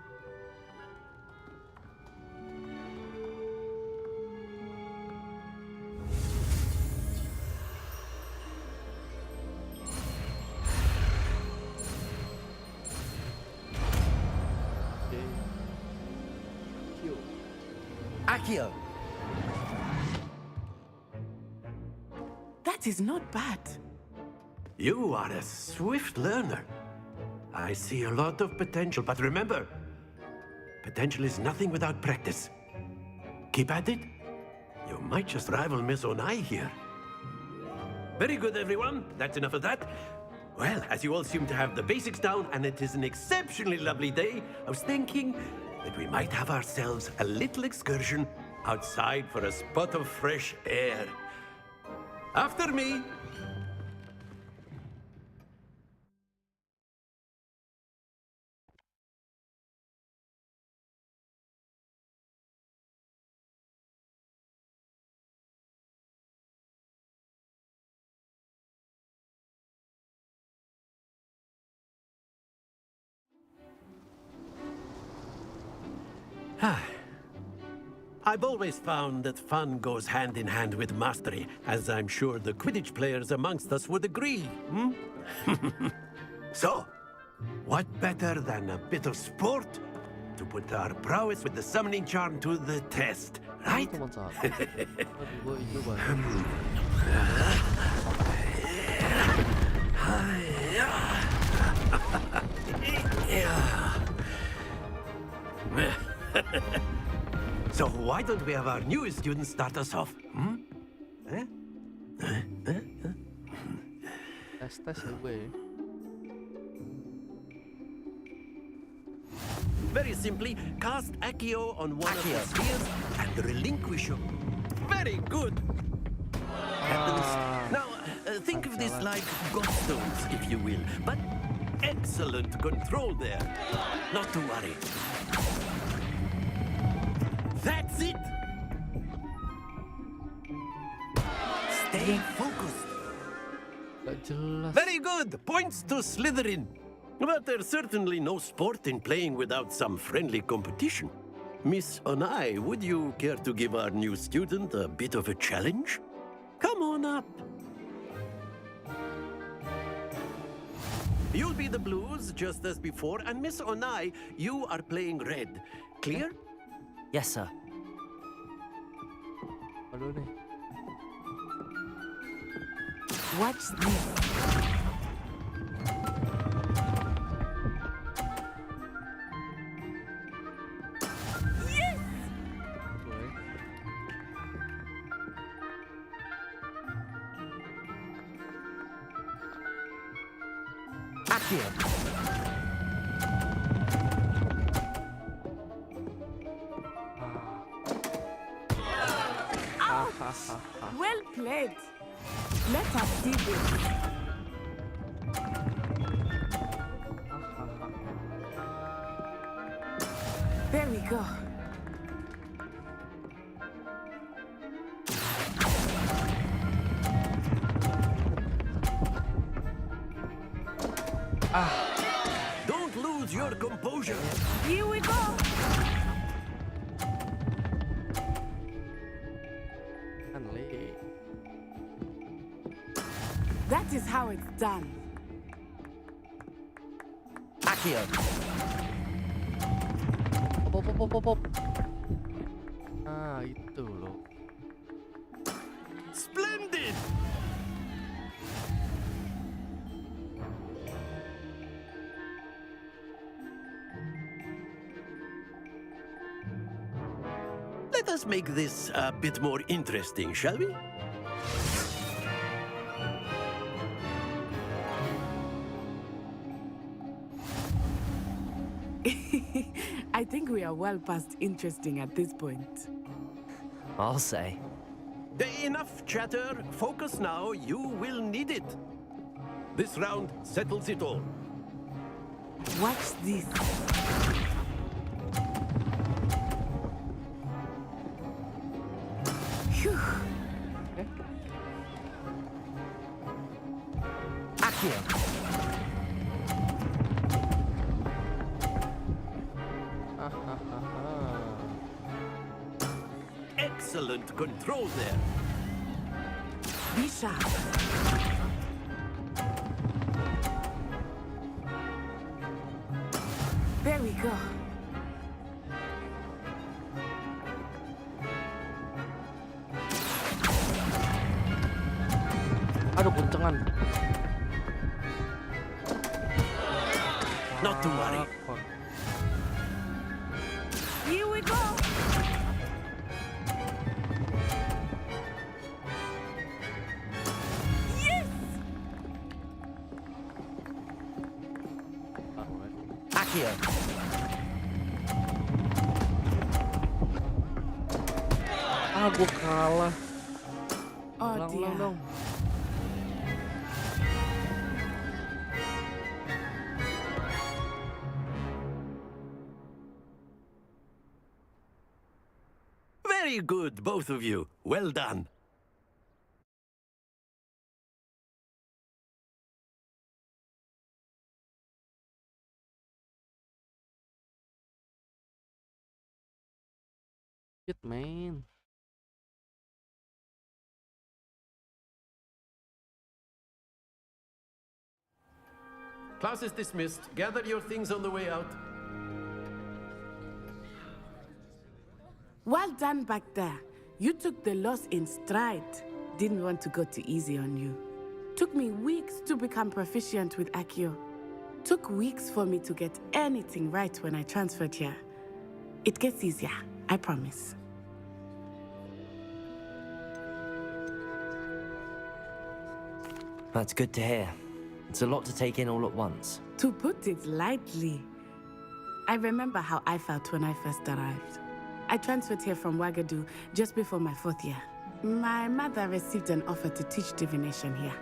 Accio! That is not bad. You are a swift learner. I see a lot of potential, but remember, potential is nothing without practice. Keep at it. You might just rival Miss Onai here. Very good, everyone. That's enough of that. Well, as you all seem to have the basics down, and it is an exceptionally lovely day, I was thinking that we might have ourselves a little excursion outside for a spot of fresh air. After me. I've always found that fun goes hand in hand with mastery, as I'm sure the Quidditch players amongst us would agree, So, what better than a bit of sport to put our prowess with the summoning charm to the test, right? So why don't we have our newest student start us off? Tes ya gue. Very simply, cast Accio on one of the spheres and relinquish him. Very good. Captains, now think of this like gobstones, if you will, but excellent control there. Not to worry. That's it. Stay focused. Very good. Points to Slytherin. But there's certainly no sport in playing without some friendly competition. Miss Onai, would you care to give our new student a bit of a challenge? Come on up. You'll be the blues, just as before, and Miss Onai, you are playing red. Clear? Yes, sir. Watch this. Well played. Let us see this. There we go. Don't lose your composure. Here we go. That is how it's done. Accio. Pop. Ah, itu loh. Splendid! Let us make this a bit more interesting, shall we? I think we are well past interesting at this point. I'll say. Enough chatter. Focus now. You will need it. This round settles it all. Watch this. Phew. Accio. Excellent control there. Be sharp. There we go. Aduh, kuncengan. Not to worry. Here we go. Yes! Accio. Ah, gue kalah. Oh dear. Dong. Very good, both of you. Well done. Shit, man. Class is dismissed. Gather your things on the way out. Well done back there. You took the loss in stride. Didn't want to go too easy on you. Took me weeks to become proficient with Accio. Took weeks for me to get anything right when I transferred here. It gets easier, I promise. That's good to hear. It's a lot to take in all at once. To put it lightly, I remember how I felt when I first arrived. I transferred here from Wagadu just before my 4th year. My mother received an offer to teach divination here.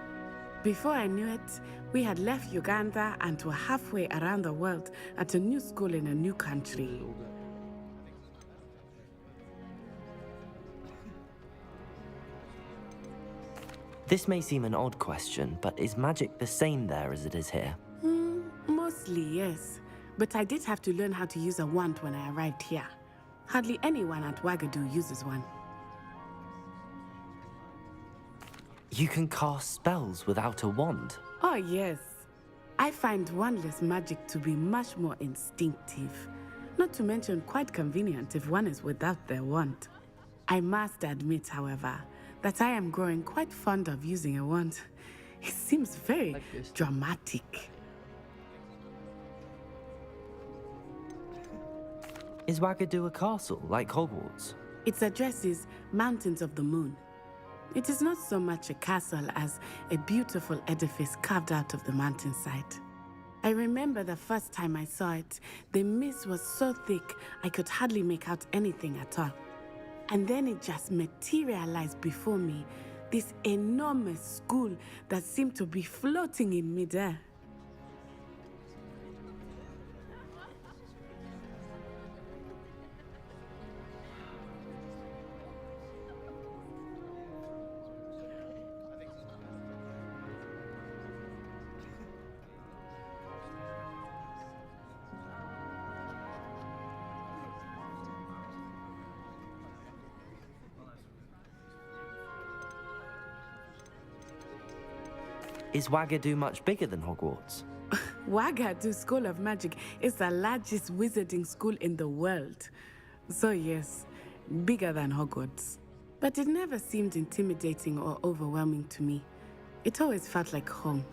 Before I knew it, we had left Uganda and were halfway around the world at a new school in a new country. This may seem an odd question, but is magic the same there as it is here? Mostly, yes. But I did have to learn how to use a wand when I arrived here. Hardly anyone at Wagadu uses one. You can cast spells without a wand? Oh, yes. I find wandless magic to be much more instinctive. Not to mention quite convenient if one is without their wand. I must admit, however, that I am growing quite fond of using a wand. It seems very dramatic. Is Wagadu a castle, like Hogwarts? Its address is Mountains of the Moon. It is not so much a castle as a beautiful edifice carved out of the mountainside. I remember the first time I saw it, the mist was so thick I could hardly make out anything at all. And then it just materialized before me, this enormous school that seemed to be floating in midair. Is Wagadu much bigger than Hogwarts? Wagadu School of Magic is the largest wizarding school in the world. So yes, bigger than Hogwarts. But it never seemed intimidating or overwhelming to me. It always felt like home.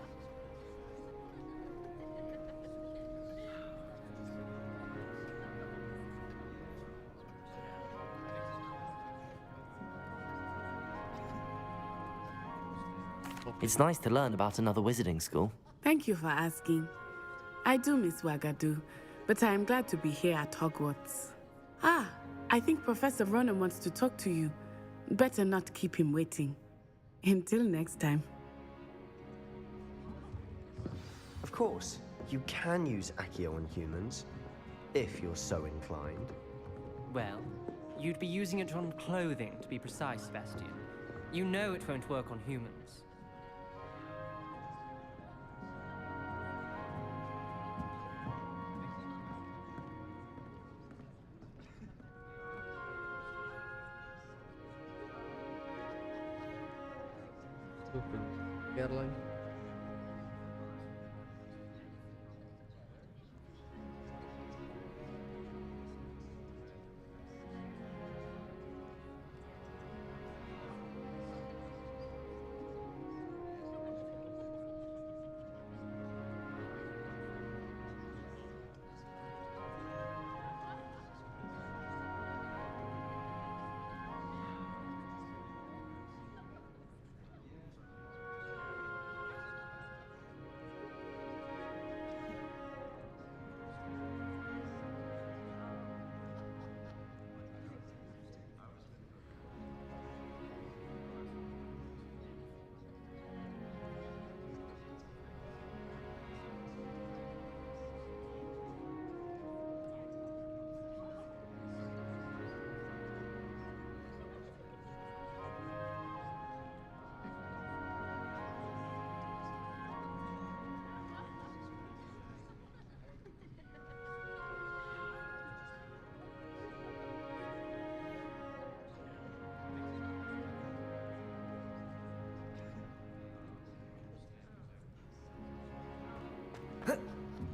It's nice to learn about another wizarding school. Thank you for asking. I do miss Wagadu, but I am glad to be here at Hogwarts. Ah, I think Professor Ronan wants to talk to you. Better not keep him waiting. Until next time. Of course, you can use Accio on humans, if you're so inclined. Well, you'd be using it on clothing, to be precise, Sebastian. You know it won't work on humans. Airline.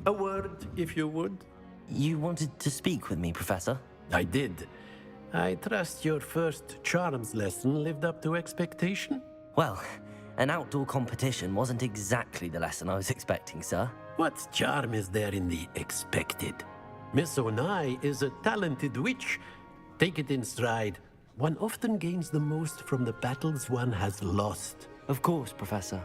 A word, if you would. You wanted to speak with me, Professor? I did. I trust your first charms lesson lived up to expectation? Well, an outdoor competition wasn't exactly the lesson I was expecting, sir. What charm is there in the expected? Miss Onai is a talented witch. Take it in stride. One often gains the most from the battles one has lost. Of course, Professor.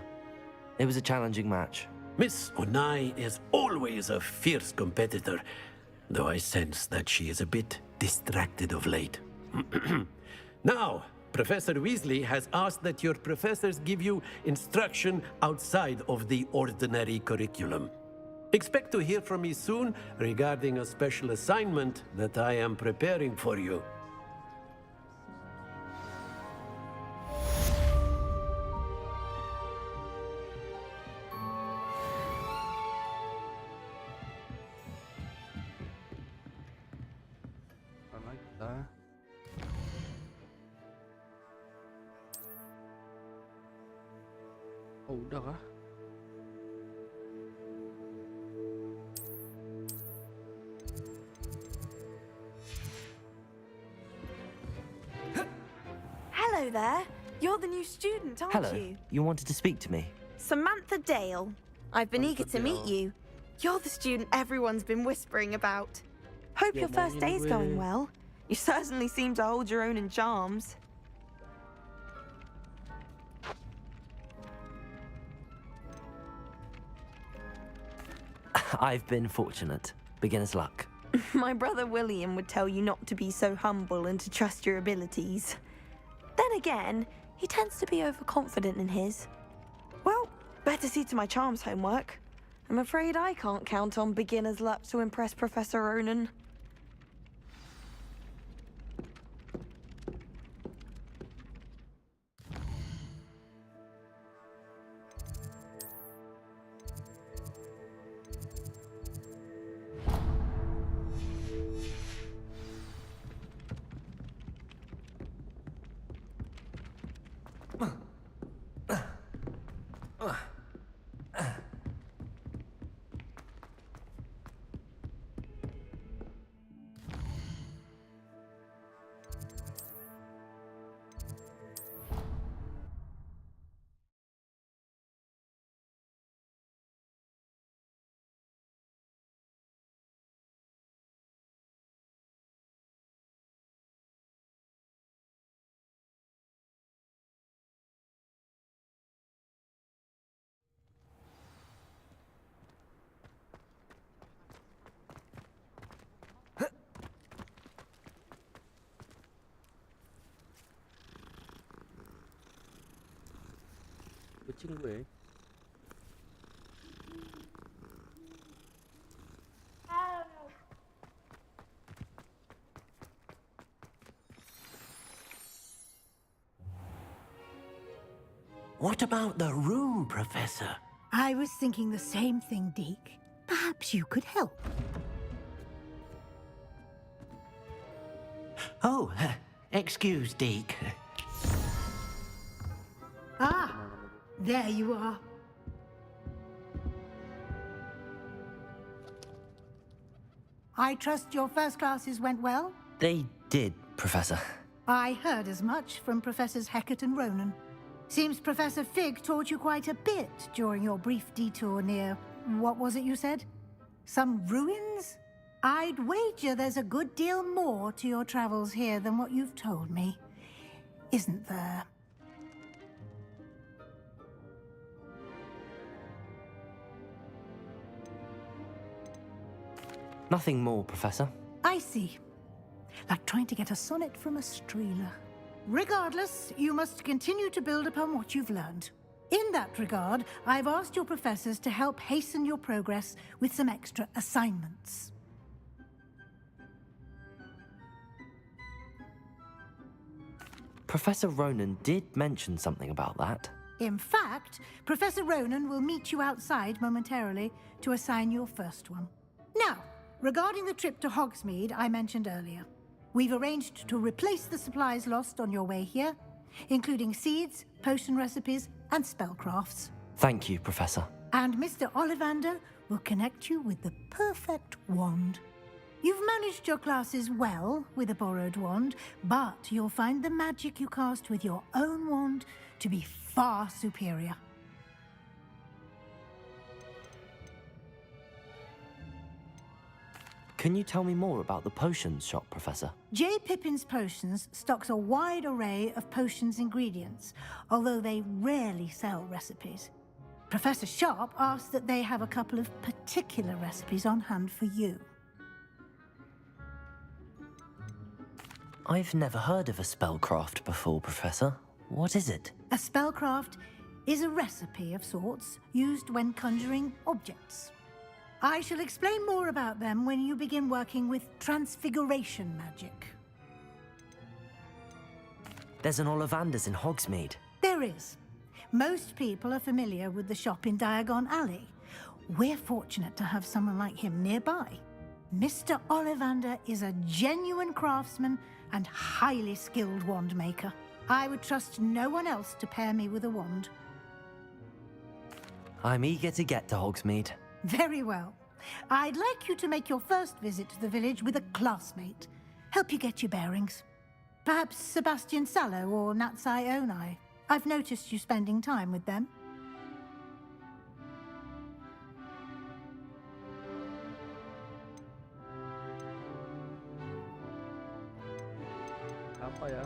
It was a challenging match. Miss Onai is always a fierce competitor, though I sense that she is a bit distracted of late. Now, Professor Weasley has asked that your professors give you instruction outside of the ordinary curriculum. Expect to hear from me soon regarding a special assignment that I am preparing for you. Mana kita? Oh, udah kah? Hello there. You're the new student, aren't Hello. you? You wanted to speak to me? Samantha Dale. I've been eager to meet you. You're the student everyone's been whispering about. Hope your first day's going well. You certainly seem to hold your own in charms. I've been fortunate. Beginner's luck. My brother William would tell you not to be so humble and to trust your abilities. Then again, he tends to be overconfident in his. Well, better see to my charms homework. I'm afraid I can't count on beginner's luck to impress Professor Ronan. Kucing gue. What about the room, Professor? I was thinking the same thing, Deke. Perhaps you could help. Oh, excuse, Deke. Ah, there you are. I trust your first classes went well? They did, Professor. I heard as much from Professors Hecat and Ronan. Seems Professor Fig taught you quite a bit during your brief detour near... what was it you said? Some ruins? I'd wager there's a good deal more to your travels here than what you've told me. Isn't there? Nothing more, Professor. I see. Like trying to get a sonnet from a streeler. Regardless, you must continue to build upon what you've learned. In that regard, I've asked your professors to help hasten your progress with some extra assignments. Professor Ronan did mention something about that. In fact, Professor Ronan will meet you outside momentarily to assign your first one. Now, regarding the trip to Hogsmeade I mentioned earlier, we've arranged to replace the supplies lost on your way here, including seeds, potion recipes, and spellcrafts. Thank you, Professor. And Mr. Ollivander will connect you with the perfect wand. You've managed your classes well with a borrowed wand, but you'll find the magic you cast with your own wand to be far superior. Can you tell me more about the potions shop, Professor? J. Pippin's Potions stocks a wide array of potions ingredients, although they rarely sell recipes. Professor Sharp asked that they have a couple of particular recipes on hand for you. I've never heard of a spellcraft before, Professor. What is it? A spellcraft is a recipe of sorts used when conjuring objects. I shall explain more about them when you begin working with transfiguration magic. There's an Ollivander's in Hogsmeade. There is. Most people are familiar with the shop in Diagon Alley. We're fortunate to have someone like him nearby. Mr. Ollivander is a genuine craftsman and highly skilled wand maker. I would trust no one else to pair me with a wand. I'm eager to get to Hogsmeade. Very well. I'd like you to make your first visit to the village with a classmate. Help you get your bearings. Perhaps Sebastian Sallow or Natsai Onai. I've noticed you spending time with them. Apa ya?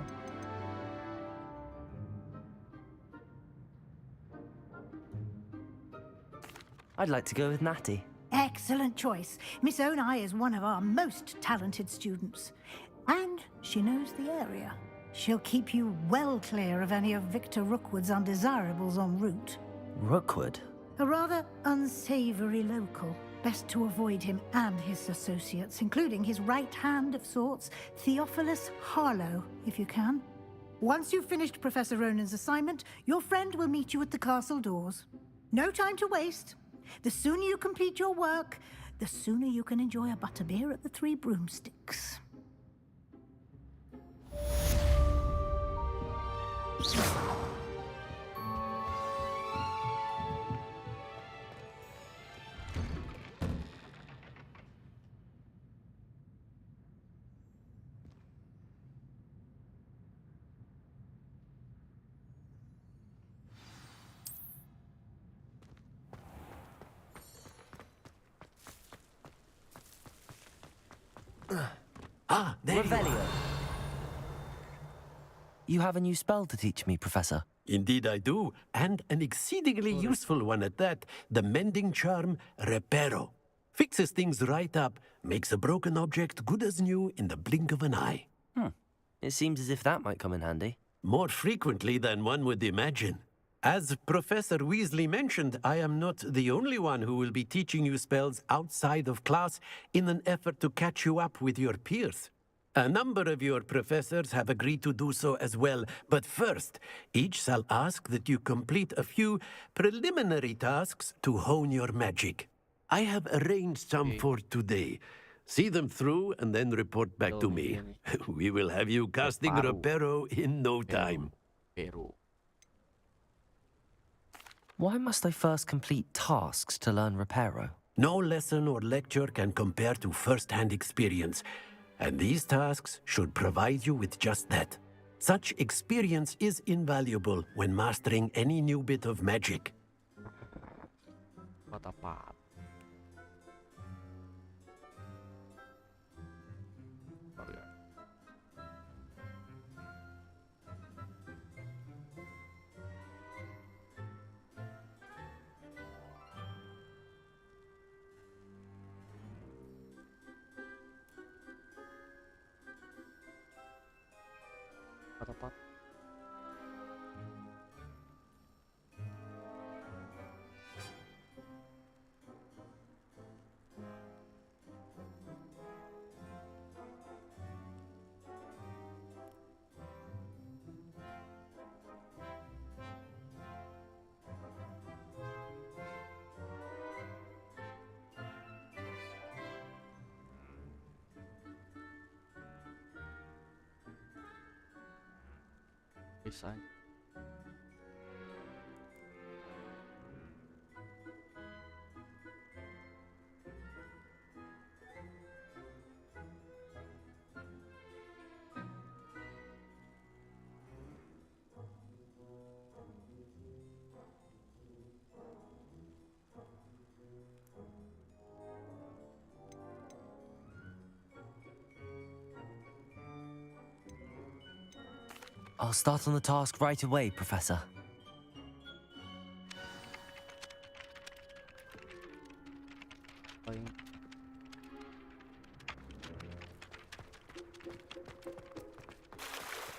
I'd like to go with Natty. Excellent choice. Miss Onai is one of our most talented students. And she knows the area. She'll keep you well clear of any of Victor Rookwood's undesirables en route. Rookwood? A rather unsavory local. Best to avoid him and his associates, including his right hand of sorts, Theophilus Harlow, if you can. Once you've finished Professor Ronan's assignment, your friend will meet you at the castle doors. No time to waste. The sooner you complete your work, the sooner you can enjoy a butterbeer at the Three Broomsticks. There Revelio. You have a new spell to teach me, Professor. Indeed I do, and an exceedingly useful one at that. The mending charm, Reparo. Fixes things right up, makes a broken object good as new in the blink of an eye. It seems as if that might come in handy. More frequently than one would imagine. As Professor Weasley mentioned, I am not the only one who will be teaching you spells outside of class in an effort to catch you up with your peers. A number of your professors have agreed to do so as well, but first, each shall ask that you complete a few preliminary tasks to hone your magic. I have arranged some for today. See them through and then report back to me. We will have you casting Reparo in no time. Why must I first complete tasks to learn Reparo? No lesson or lecture can compare to first-hand experience, and these tasks should provide you with just that. Such experience is invaluable when mastering any new bit of magic. Matapat. Matapat. Bisa. I'll start on the task right away, Professor. Flying.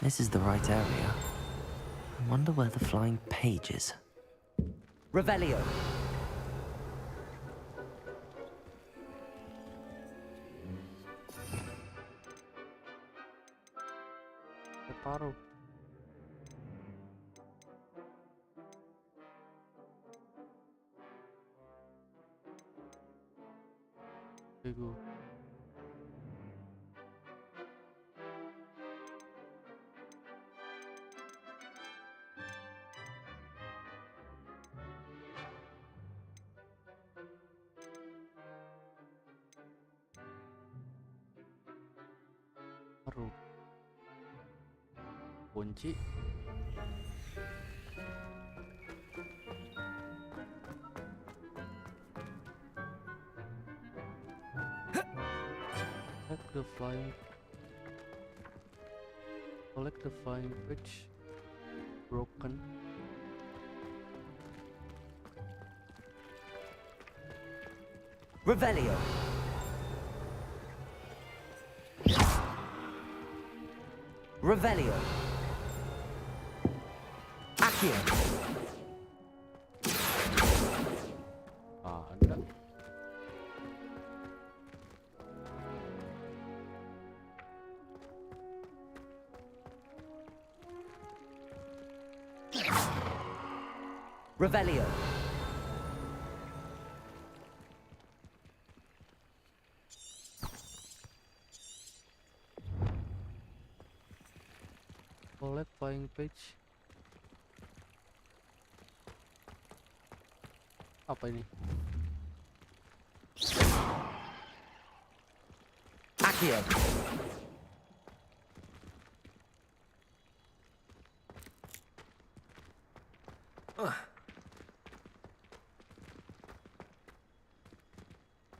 This is the right area. I wonder where the flying page is. Revelio! Separuh. Ego. Baru. Kunci. Collect the flying pitch. Broken. Revelio! Revelio! Accio! Ada. Revelio! Collect flying page. Apa ini? Accio!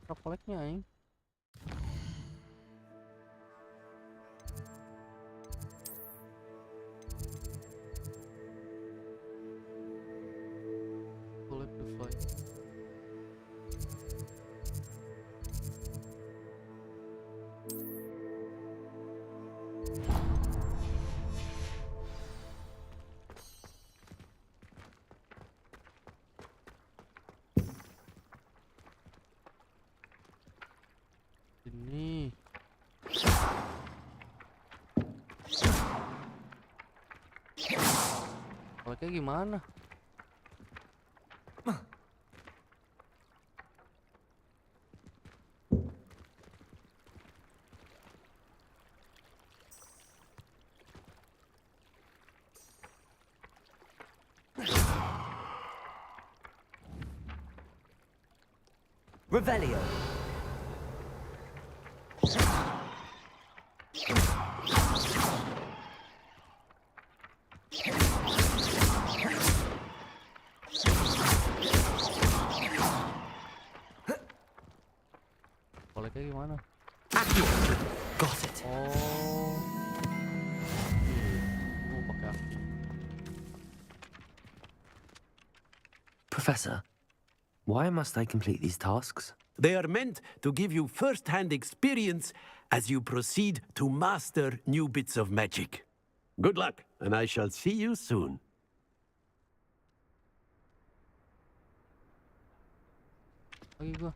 Apa collectnya ini? Collect the flying. Ini. Collectnya gimana? Revelio! Collectnya gimana? Accio! Got it! Oh. Mau pakai aki. Professor, why must I complete these tasks? They are meant to give you first-hand experience as you proceed to master new bits of magic. Good luck, and I shall see you soon. Lagi gua.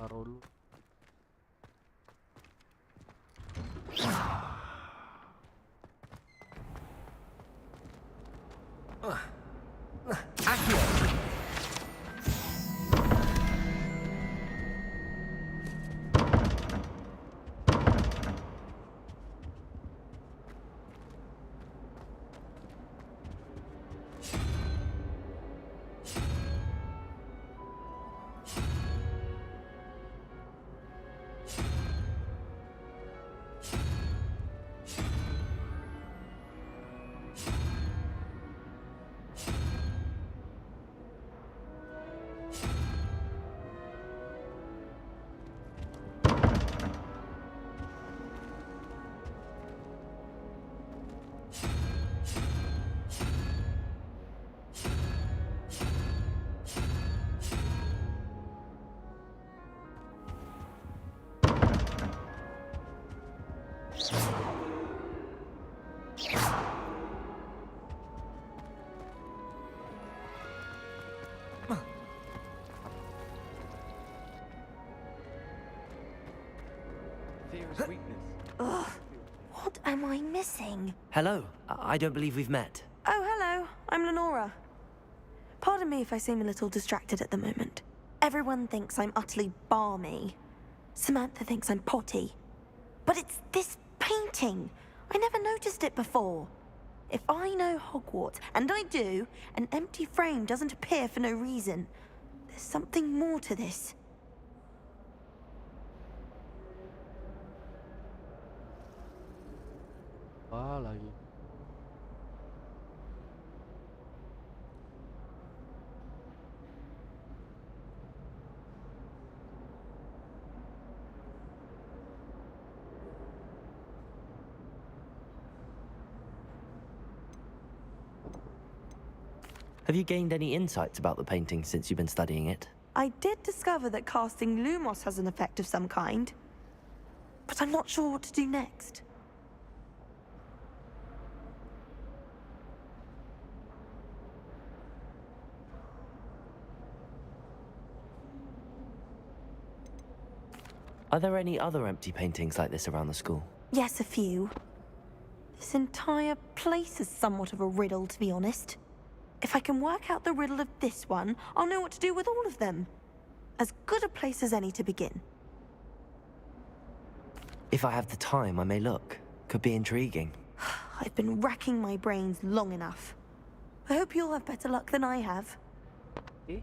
Taruh dulu. Accio! thing. Hello. I don't believe we've met. Oh, hello. I'm Lenora. Pardon me if I seem a little distracted at the moment. Everyone thinks I'm utterly balmy. Samantha thinks I'm potty. But it's this painting. I never noticed it before. If I know Hogwarts, and I do, an empty frame doesn't appear for no reason. There's something more to this. Wah lagi. Have you gained any insights about the painting since you've been studying it? I did discover that casting Lumos has an effect of some kind. But I'm not sure what to do next. Are there any other empty paintings like this around the school? Yes, a few. This entire place is somewhat of a riddle, to be honest. If I can work out the riddle of this one, I'll know what to do with all of them. As good a place as any to begin. If I have the time, I may look. Could be intriguing. I've been racking my brains long enough. I hope you'll have better luck than I have. Okay.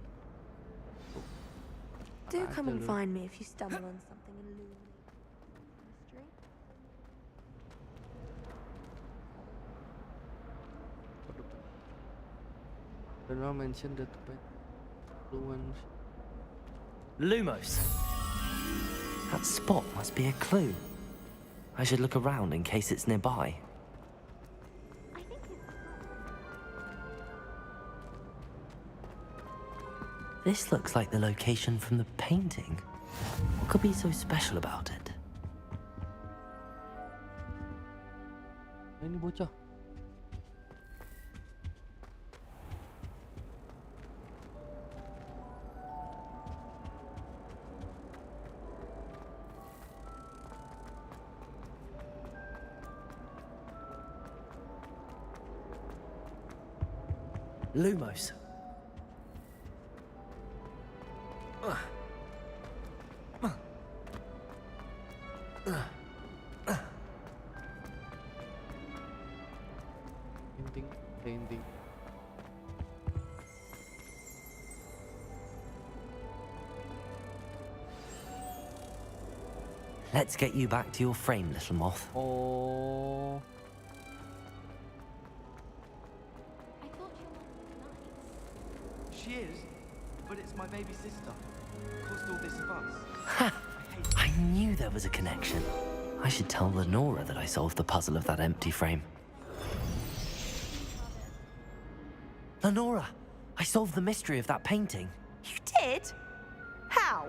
Do come and find me if you stumble on something illuminating mystery. Don't know, mention that Lumos! That spot must be a clue. I should look around in case it's nearby. This looks like the location from the painting. What could be so special about it? Ini bocah. Lumos. Painting. Let's get you back to your frame, little moth. Oh. She is, but it's my baby sister. Caused all this fuss. Ha! I knew there was a connection. I should tell Lenora that I solved the puzzle of that empty frame. Lenora, I solved the mystery of that painting. You did? How?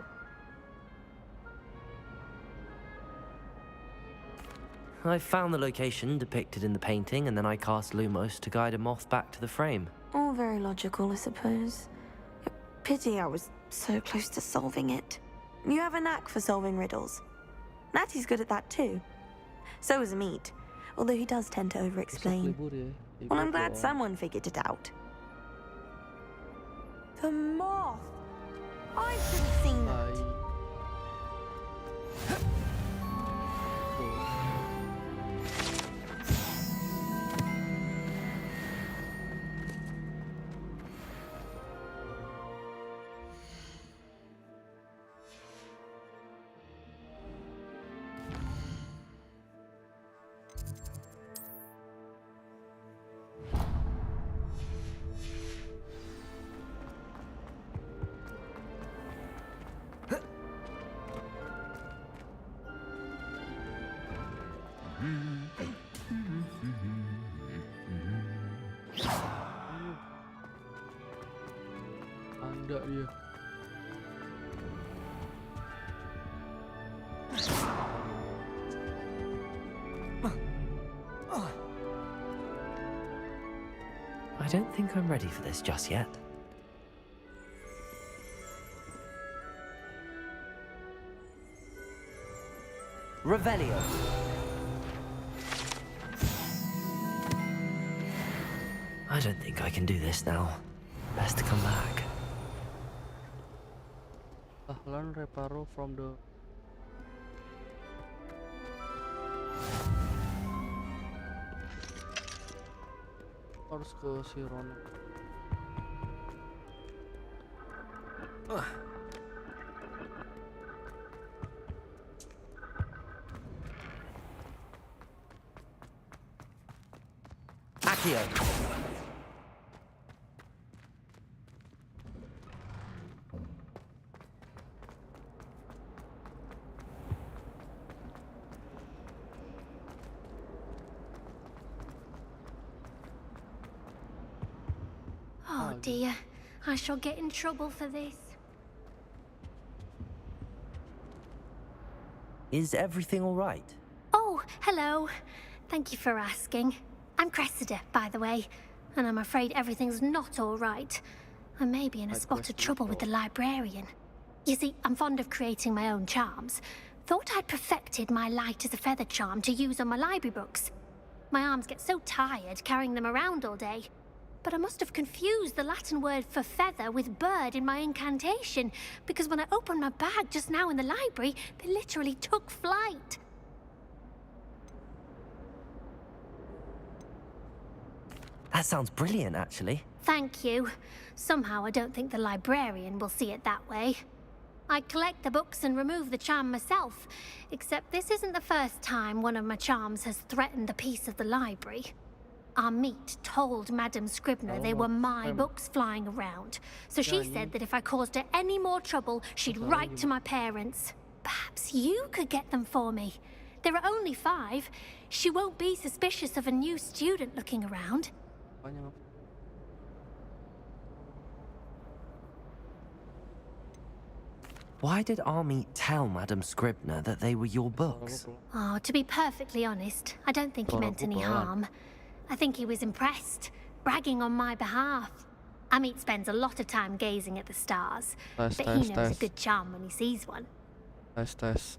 I found the location depicted in the painting, and then I cast Lumos to guide a moth back to the frame. All very logical, I suppose. Pity I was so close to solving it. You have a knack for solving riddles. Natty's good at that too. So is Amit, although he does tend to over-explain. Well, I'm glad someone figured it out. The moth! I should have seen that. Ada dia. I don't think I'm ready for this just yet. Revelio. I don't think I can do this now. Best to come back. Learn reparo from the harus ke si Ron. Accio. Oh dear, I shall get in trouble for this. Is everything all right? Oh, hello. Thank you for asking. I'm Cressida, by the way, and I'm afraid everything's not all right. I may be in a spot of trouble with the librarian. You see, I'm fond of creating my own charms. Thought I'd perfected my light as a feather charm to use on my library books. My arms get so tired carrying them around all day. But I must have confused the Latin word for feather with bird in my incantation, because when I opened my bag just now in the library, they literally took flight. That sounds brilliant, actually. Thank you. Somehow I don't think the librarian will see it that way. I collect the books and remove the charm myself, except this isn't the first time one of my charms has threatened the peace of the library. Our meet told Madame Scribner they were my books flying around, so she said that if I caused her any more trouble, she'd write to my parents. Perhaps you could get them for me. There are only 5. She won't be suspicious of a new student looking around. Why did Army tell Madame Scribner that they were your books? Oh, to be perfectly honest, I don't think he meant any harm. I think he was impressed, bragging on my behalf. Amit spends a lot of time gazing at the stars, but he knows a good charm when he sees one. Test.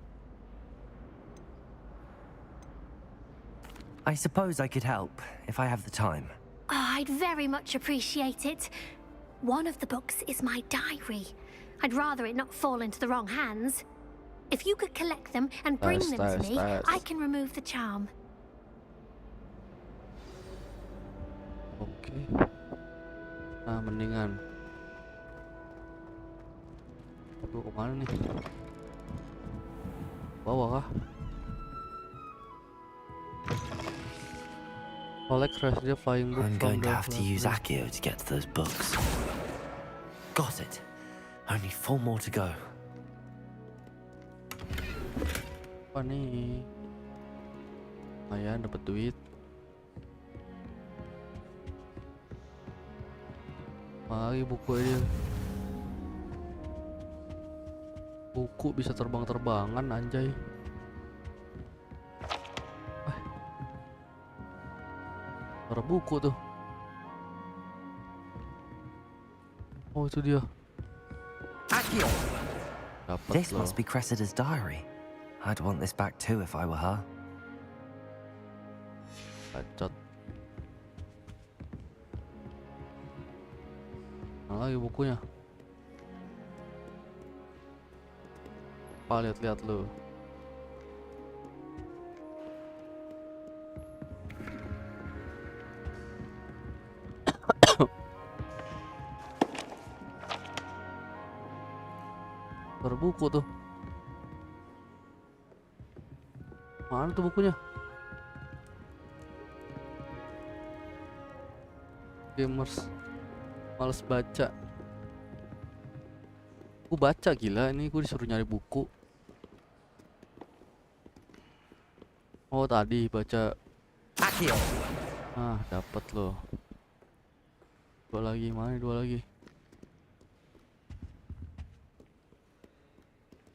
I suppose I could help, if I have the time. Oh, I'd very much appreciate it. One of the books is my diary. I'd rather it not fall into the wrong hands. If you could collect them and bring them to me, I can remove the charm. Oke. Nah, mendingan. Aduh, kemana nih? Bawah kah? Collect Cressida flying book. I'm going to have to use Accio to get to those books. Got it. Only 4 more to go. Apa nih? Lumayan dapat duit. Lagi buku aja. Buku bisa terbang-terbangan, anjay. Suara buku tuh. Oh, itu dia. Accio! This must be Cressida's diary. I'd want this back too if I were her. Bacot. Mana lagi bukunya? Apa lihat-lihat lu? Buku tuh. Mana tuh bukunya? Gamers males baca. Aku baca, gila, ini aku disuruh nyari buku. Oh, tadi baca. Ah, dapat loh. 2 lagi, mana 2 lagi?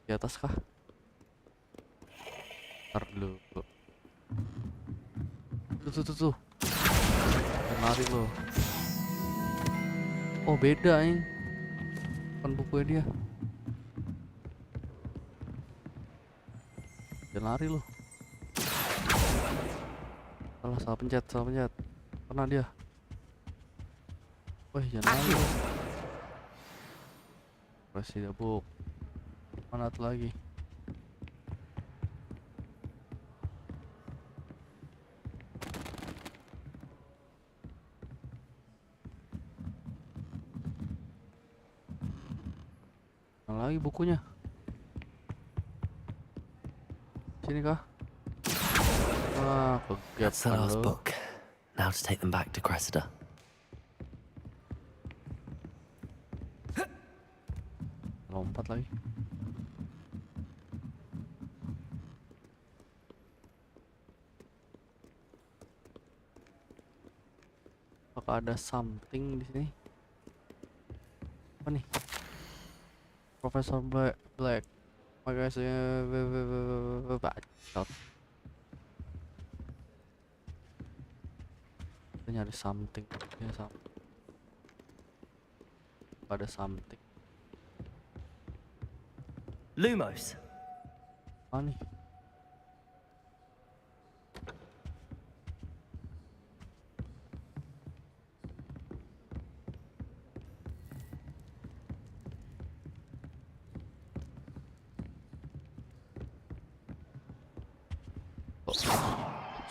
Di atas kah? Ntar dulu. Tuh. Lari loh. Oh, beda ini. Bukan bukunya dia. Jangan lari loh. Salah pencet. Kena dia. Wih, jangan lagi. Masih ada book. Mana tuh lagi? Mana lagi bukunya? Sini kah? Wah, That's the last book. Now to take them back to Cressida. Lompat lagi. Apakah ada something di sini? Apa nih? Profesor Black. Makasih. Bacot. Kita nyari something. Ya, ada something. Lumos. Apa nih?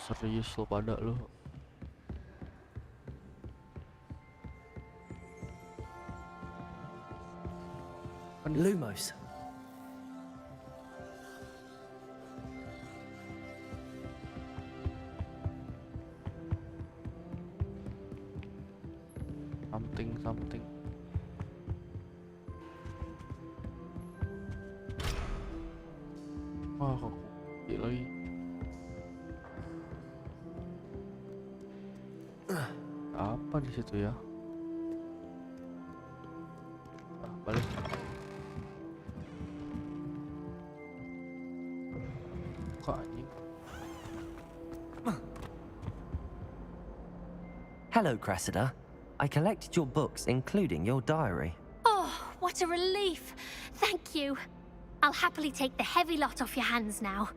Serius lo pada lo. Lumos. Something. Wah, kok kunci lagi. Apa di situ ya? Balik. Buka anjing. Hello, Cressida. I collected your books, including your diary. Oh, what a relief. Thank you. I'll happily take the heavy lot off your hands now.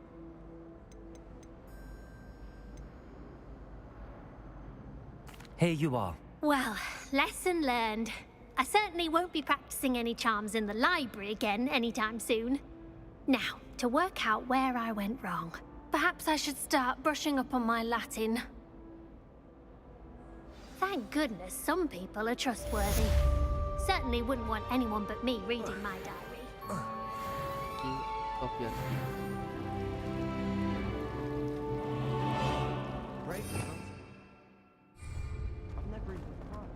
Here you are. Well, lesson learned. I certainly won't be practicing any charms in the library again anytime soon. Now, to work out where I went wrong. Perhaps I should start brushing up on my Latin. Thank goodness some people are trustworthy. Certainly wouldn't want anyone but me reading my diary. I've never even tried.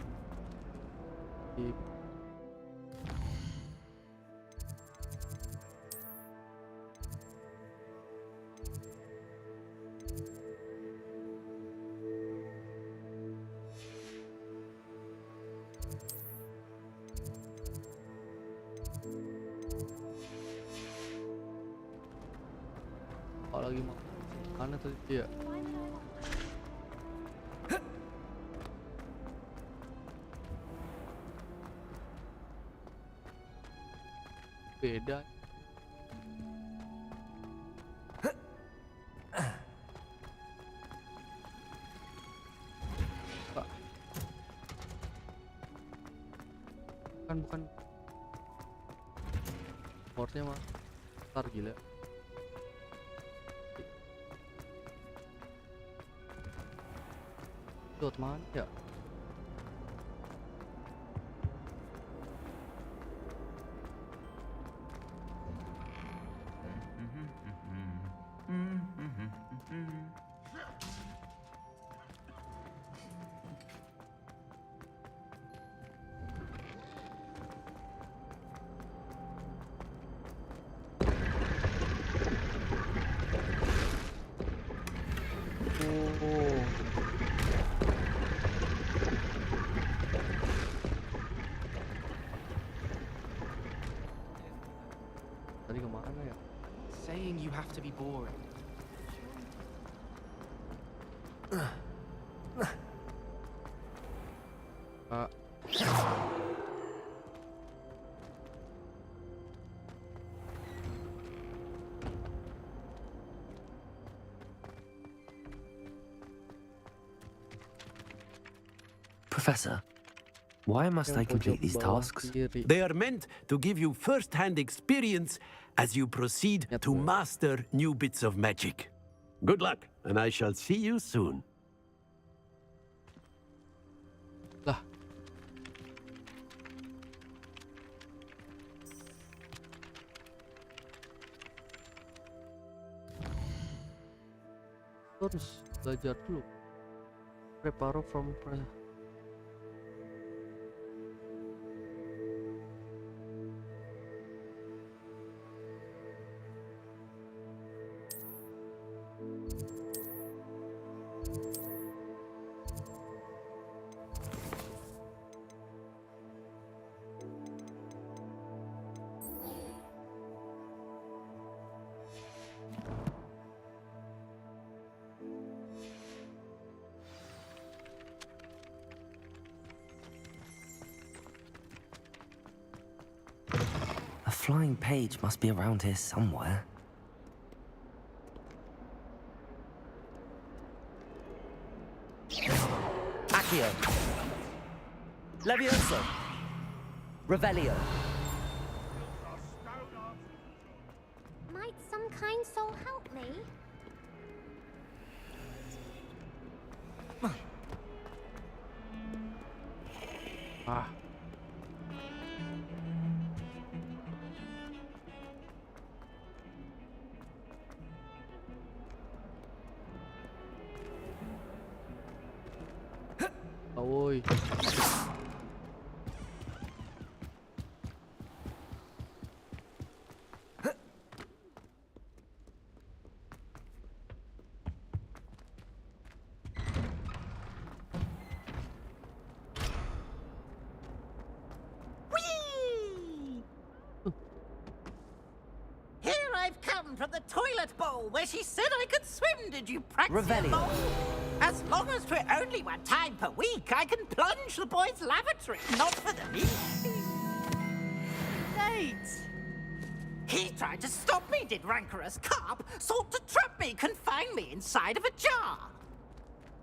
Lagi mau mana tadi dia? Beda. Bukan. Portnya mah ntar gila. Dot mana ya? Tadi kemana ya? Saying you have to be boring. Professor, Why must I complete these tasks? They are meant to give you first-hand experience as you proceed to master new bits of magic. Good luck, and I shall see you soon. Lah. Terus belajar dulu. Prepare from A flying page must be around here somewhere. Accio. Levioso. Revelio. Might some kind soul help me? Ah. Ôi. Here I've come from the toilet bowl where she said I could swim. Did you practice? Revelio. As long as we're only one time per week, I can plunge the boys' lavatory, not for the meat. Nate! He tried to stop me, did rancorous carp, sought to trap me, confine me inside of a jar.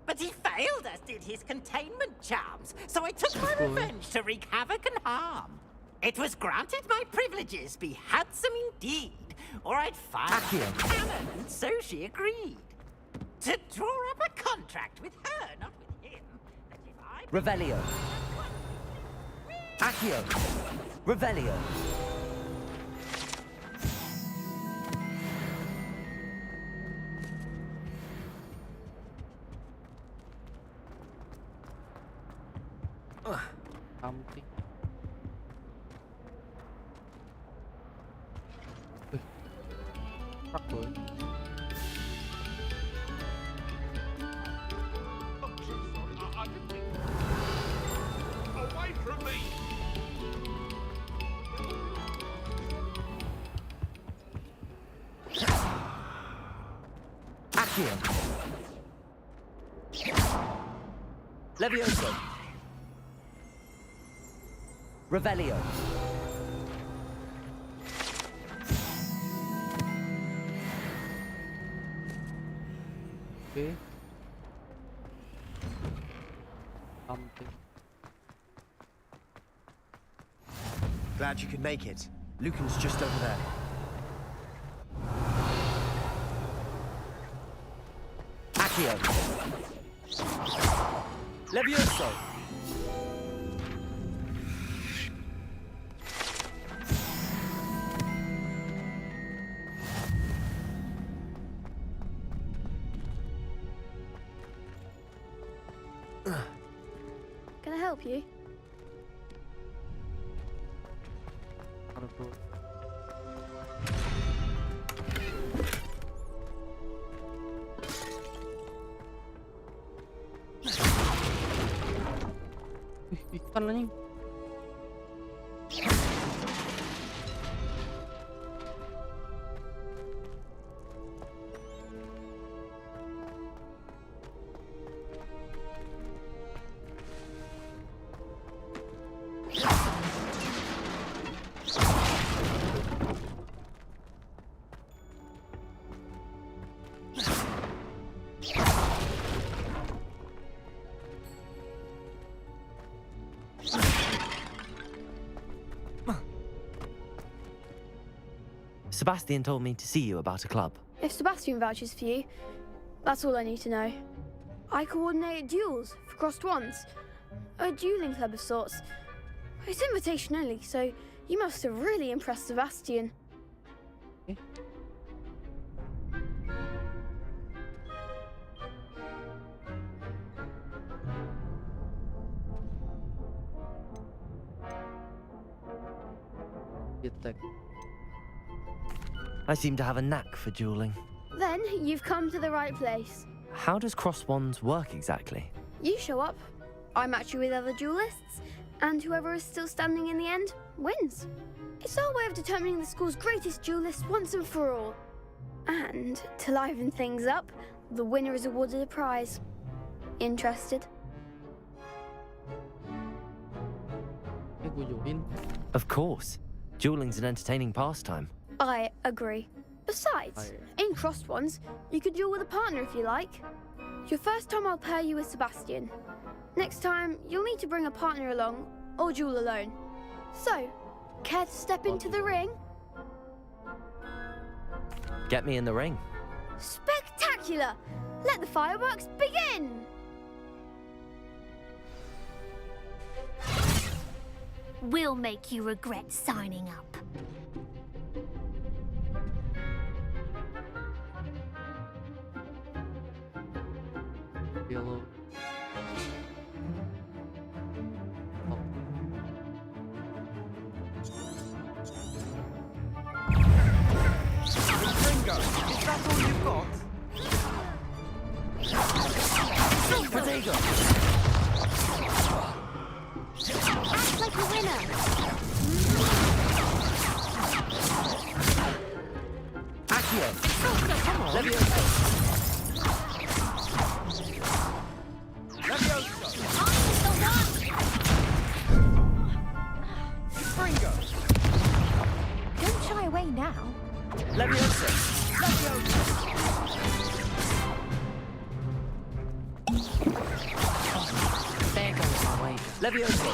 But he failed, as did his containment charms, so I took my revenge to wreak havoc and harm. It was granted my privileges be handsome indeed, or I'd fire a cannon, and so she agreed. To draw up a contract with her, not with him, that if I... Revelio. Accio. Revelio. Something. Fuck boy. Away from me! Accio. Levioso. Revelio. Okay. Something. Glad you could make it. Lucan's just over there. Accio. Levioso. Can I help you? Ikan anjing. Sebastian told me to see you about a club. If Sebastian vouches for you, that's all I need to know. I coordinate duels for crossed wands. A dueling club of sorts. It's invitation only, so you must have really impressed Sebastian. I seem to have a knack for dueling. Then you've come to the right place. How does cross wands work exactly? You show up, I match you with other duelists, and whoever is still standing in the end wins. It's our way of determining the school's greatest duelist once and for all. And to liven things up, the winner is awarded a prize. Interested? Of course. Dueling's an entertaining pastime. I agree. Besides, in crossed ones, you could duel with a partner if you like. Your first time I'll pair you with Sebastian. Next time, you'll need to bring a partner along, or duel alone. So, care to step into the ring? Get me in the ring. Spectacular! Let the fireworks begin! We'll make you regret signing up. Yellow. Ringo, is that all you've got? Protego! Act like a winner. Accio! Come on. Leviosa! Don't shy away now. Leviosa! There goes my wager. Leviosa!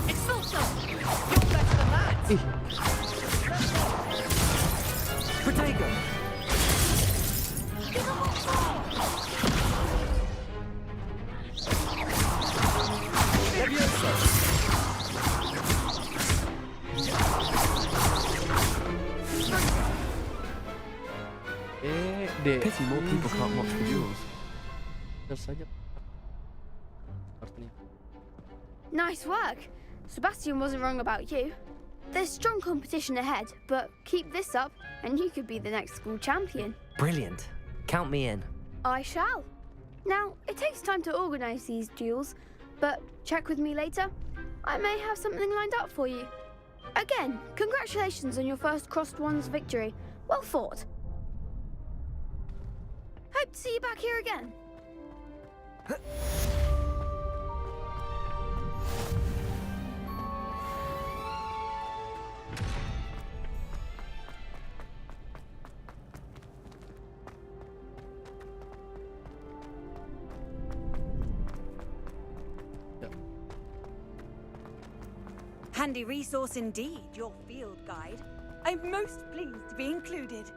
Expulso! You're better than that! Protego! Leviosa! Pity more people can't watch the duels. Saja. Nice work. Sebastian wasn't wrong about you. There's strong competition ahead, but keep this up and you could be the next school champion. Brilliant. Count me in. I shall. Now, it takes time to organise these duels, but check with me later. I may have something lined up for you. Again, congratulations on your first crossed wands victory. Well fought. Hope to see you back here again. Handy resource indeed, your field guide. I'm most pleased to be included.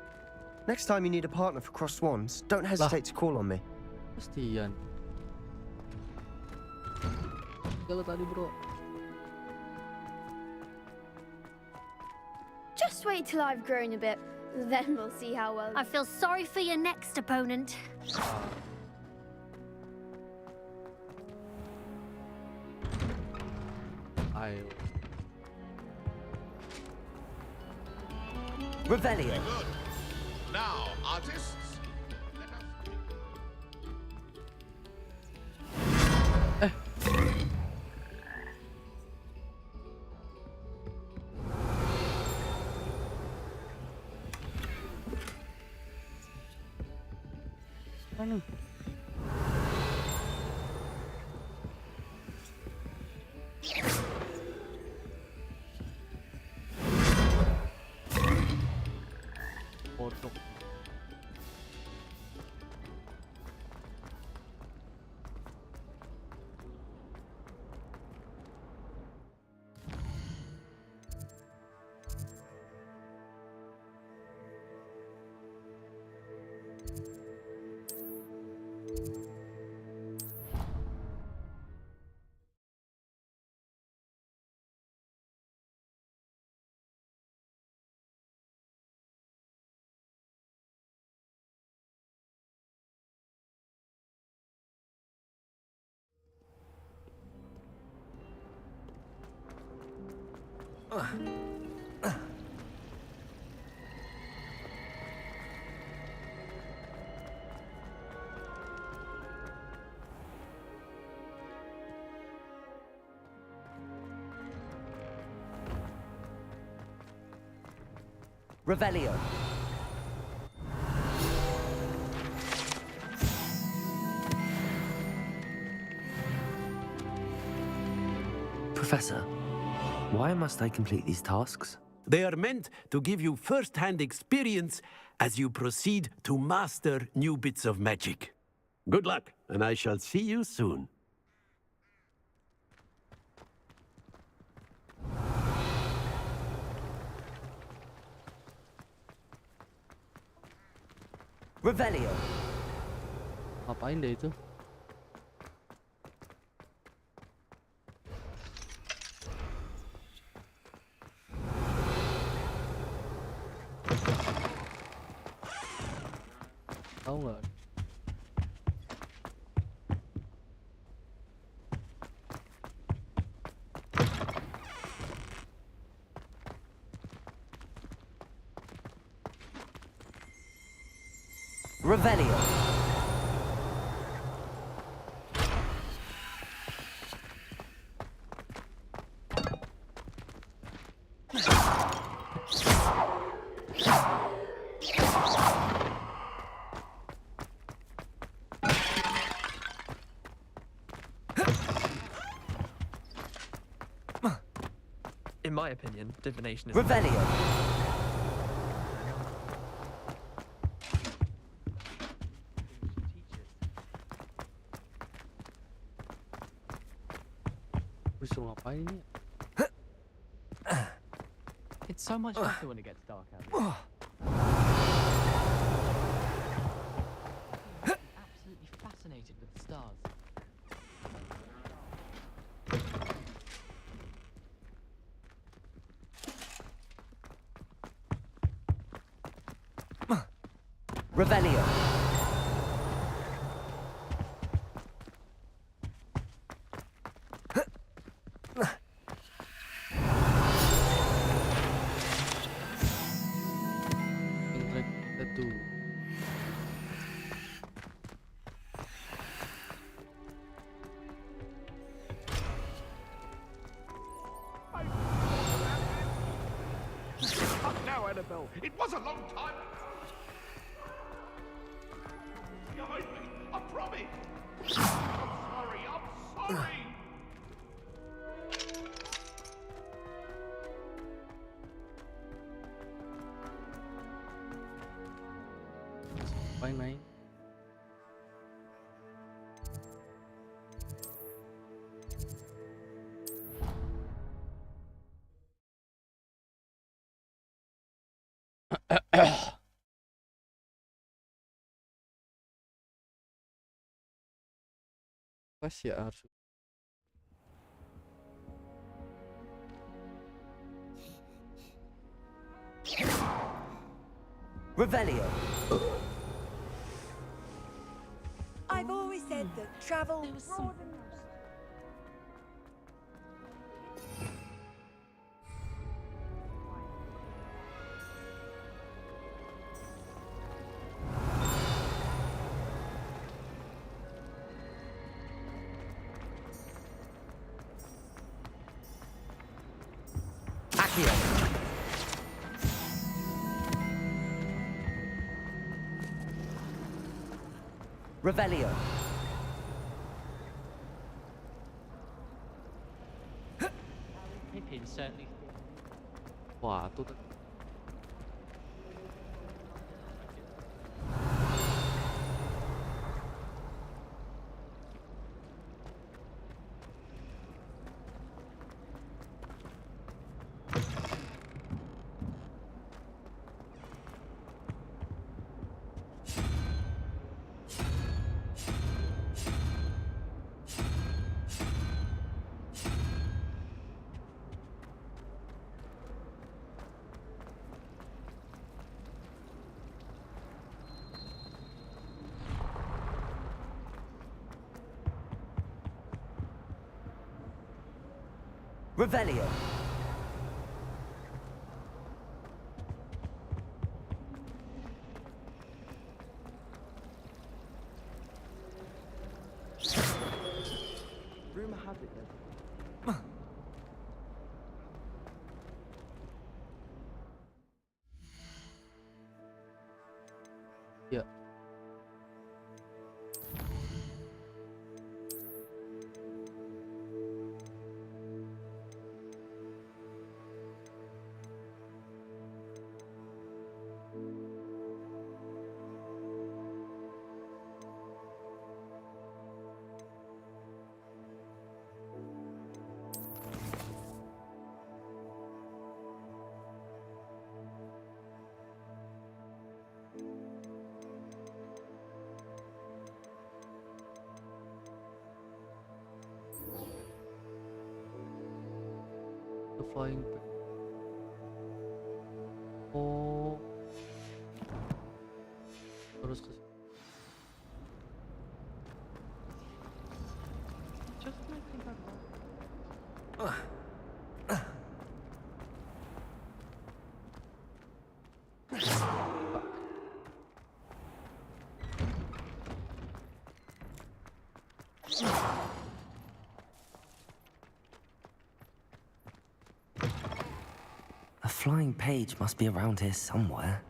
Next time you need a partner for crossed wands, don't hesitate to call on me. Pastian. Kalau tadi bro. Just wait till I've grown a bit, then we'll see how well. I feel sorry for your next opponent. Revelio. Good. Now, artists. Revelio. Professor, why must I complete these tasks? They are meant to give you first-hand experience as you proceed to master new bits of magic. Good luck, and I shall see you soon. Revelio. Ngapain deh itu? Tahu nggak? Revelio. In my opinion, divination is... Revelio. Disuruh ngapain ini? It's so much better when it gets dark out here. Absolutely fascinated with the stars. Revelio. Now, Annabelle. It was a long time. Behind me, I promise. I'm sorry. I'm sorry. Ngapain main? Pas ya harus. Revelio. I've always said that travel broadens. Accio. Revelio. Pippin certainly... Wah, tuh. Revelio. Ya. The flying. Oh. Terus ke Just when I think I'm wrong. A flying page must be around here somewhere.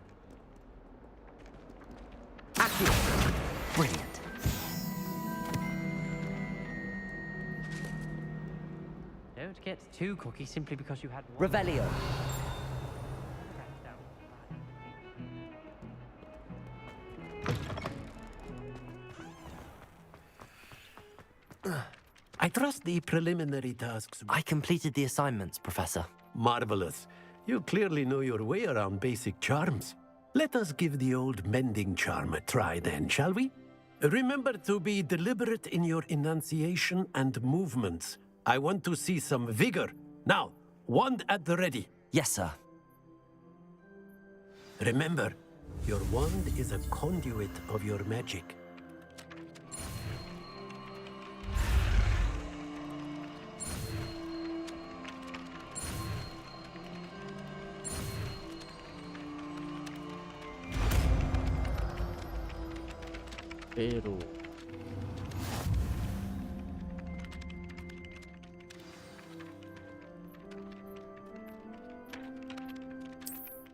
Accurate! Brilliant. Don't get too cocky simply because you had one. Revelio. I trust the preliminary tasks. I completed the assignments, Professor. Marvelous. You clearly know your way around basic charms. Let us give the old mending charm a try then, shall we? Remember to be deliberate in your enunciation and movements. I want to see some vigor. Now, wand at the ready. Yes, sir. Remember, your wand is a conduit of your magic. Pero.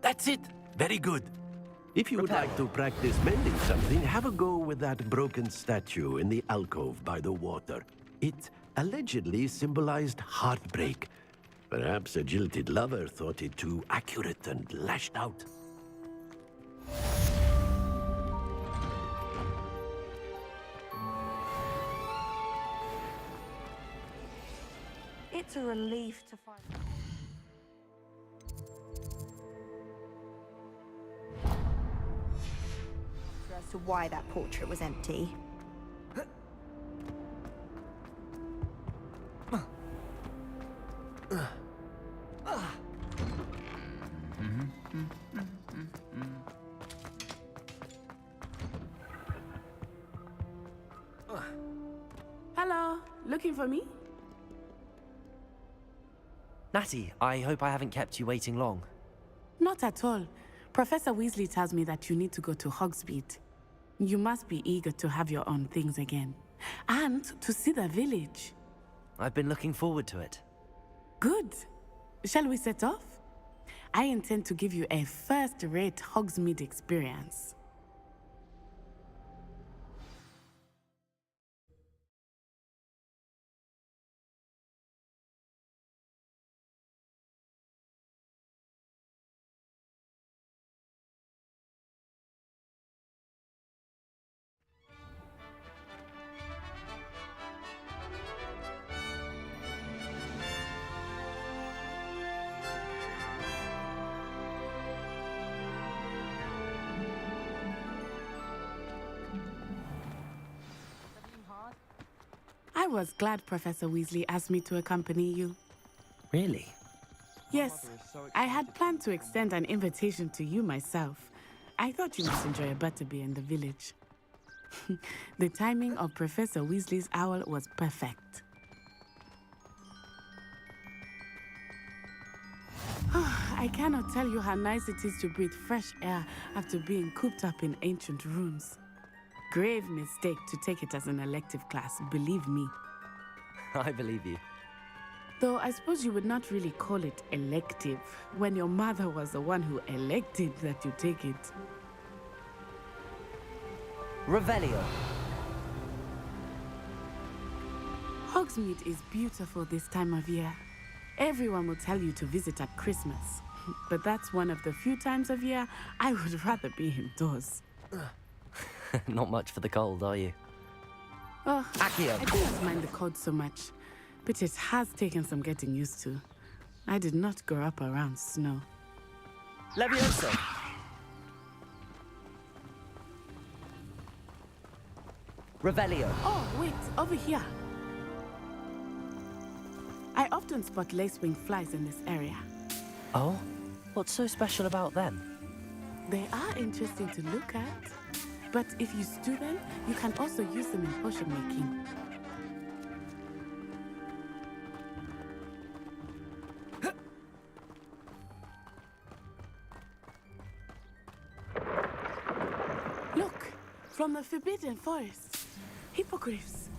That's it. Very good. If you would like to practice mending something, have a go with that broken statue in the alcove by the water. It allegedly symbolized heartbreak. Perhaps a jilted lover thought it too accurate and lashed out. It's a relief to find. As to why that portrait was empty. Hello, looking for me? Natty, I hope I haven't kept you waiting long. Not at all. Professor Weasley tells me that you need to go to Hogsmeade. You must be eager to have your own things again. And to see the village. I've been looking forward to it. Good. Shall we set off? I intend to give you a first-rate Hogsmeade experience. I was glad Professor Weasley asked me to accompany you. Really? Yes, I had planned to extend an invitation to you myself. I thought you must enjoy a butterbeer in the village. The timing of Professor Weasley's owl was perfect. I cannot tell you how nice it is to breathe fresh air after being cooped up in ancient rooms. Grave mistake to take it as an elective class, believe me. I believe you. Though I suppose you would not really call it elective when your mother was the one who elected that you take it. Revelio. Hogsmeade is beautiful this time of year. Everyone will tell you to visit at Christmas. But that's one of the few times of year I would rather be indoors. Not much for the cold, are you? Oh, Accio. I do not mind the cold so much, but it has taken some getting used to. I did not grow up around snow. Levioso. Revelio. Oh, wait, over here. I often spot lacewing flies in this area. Oh? What's so special about them? They are interesting to look at, but if you stew them, you can also use them in potion making. Look, from the Forbidden Forest. Hippogriffs.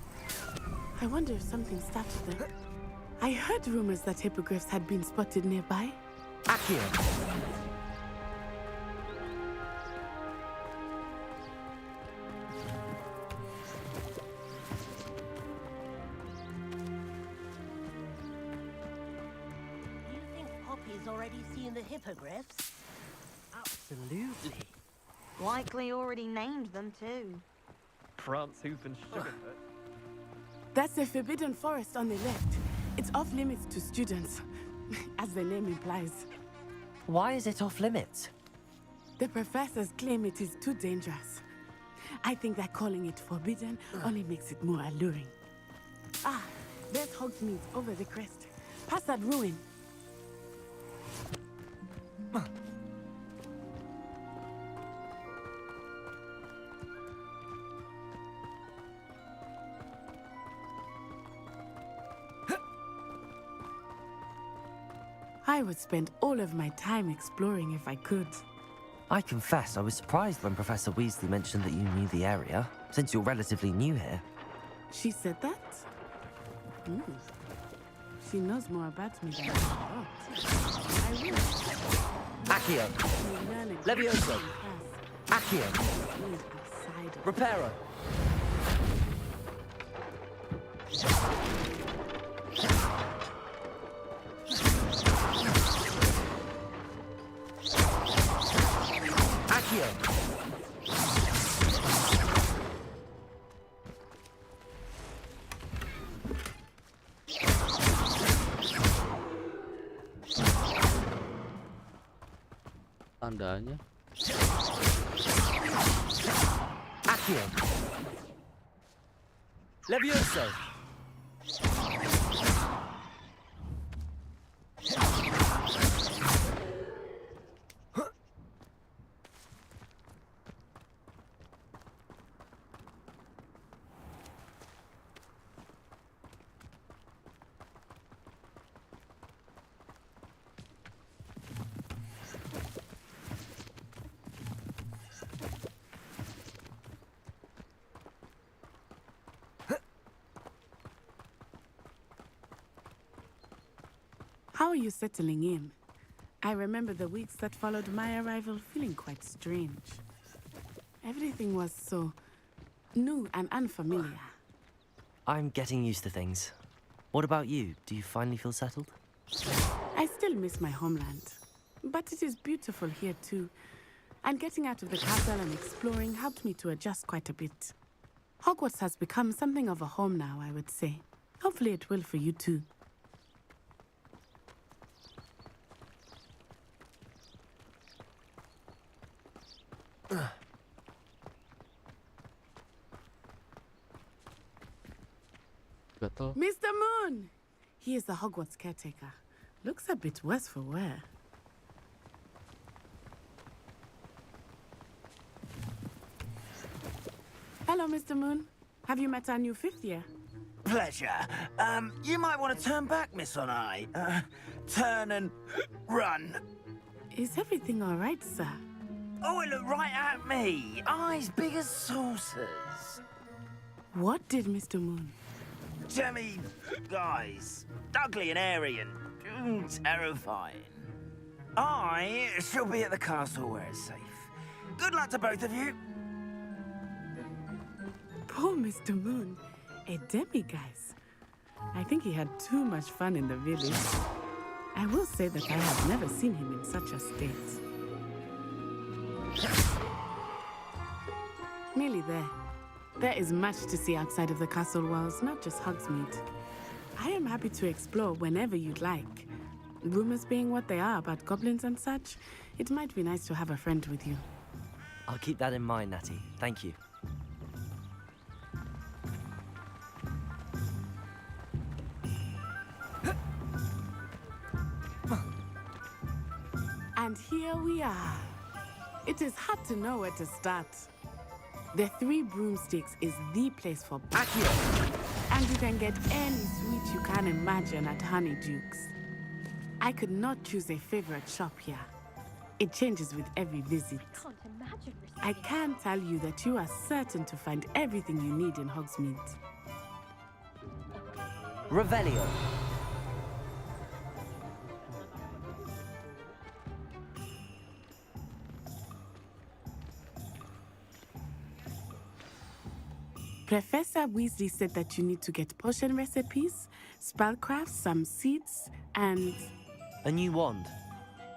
I wonder if something started them. I heard rumors that hippogriffs had been spotted nearby. Accio. Do you think Poppy's already seen the hippogriffs? Absolutely. Likely already named them too. Prance, hoof, and sugar. That's the Forbidden Forest on the left. It's off limits to students, as the name implies. Why is it off limits? The professors claim it is too dangerous. I think that calling it forbidden only makes it more alluring. Ah, there's Hogsmeade over the crest. Past that ruin. I would spend all of my time exploring if I could. I confess I was surprised when Professor Weasley mentioned that you knew the area, since you're relatively new here. She said that? She knows more about me than I thought. I will. Accio. Levioso. Accio. Reparo. Accio. Tandanya. Accio. Levioso. How are you settling in? I remember the weeks that followed my arrival feeling quite strange. Everything was so new and unfamiliar. I'm getting used to things. What about you? Do you finally feel settled? I still miss my homeland, but it is beautiful here too. And getting out of the castle and exploring helped me to adjust quite a bit. Hogwarts has become something of a home now, I would say. Hopefully it will for you too. Mr. Moon! He is the Hogwarts caretaker. Looks a bit worse for wear. Hello, Mr. Moon. Have you met our new fifth year? Pleasure. You might want to turn back, Miss On-Eye. Turn and run. Is everything all right, sir? Oh, it looked right at me. Eyes big as saucers. What did Mr. Moon? Jemmy guys. Ugly and airy and terrifying. I shall be at the castle where it's safe. Good luck to both of you. Poor Mr. Moon, a demiguise. I think he had too much fun in the village. I will say that I have never seen him in such a state. Nearly there. There is much to see outside of the castle walls, not just Hogsmeade. I am happy to explore whenever you'd like. Rumors being what they are about goblins and such, it might be nice to have a friend with you. I'll keep that in mind, Natty. Thank you. And here we are. It is hard to know where to start. The Three Broomsticks is the place for backyard. And you can get any sweet you can imagine at Honeyduke's. I could not choose a favorite shop here. It changes with every visit. Can't imagine I can tell you that you are certain to find everything you need in Hogsmeade. Revelio. Professor Weasley said that you need to get potion recipes, spellcrafts, some seeds, and... A new wand.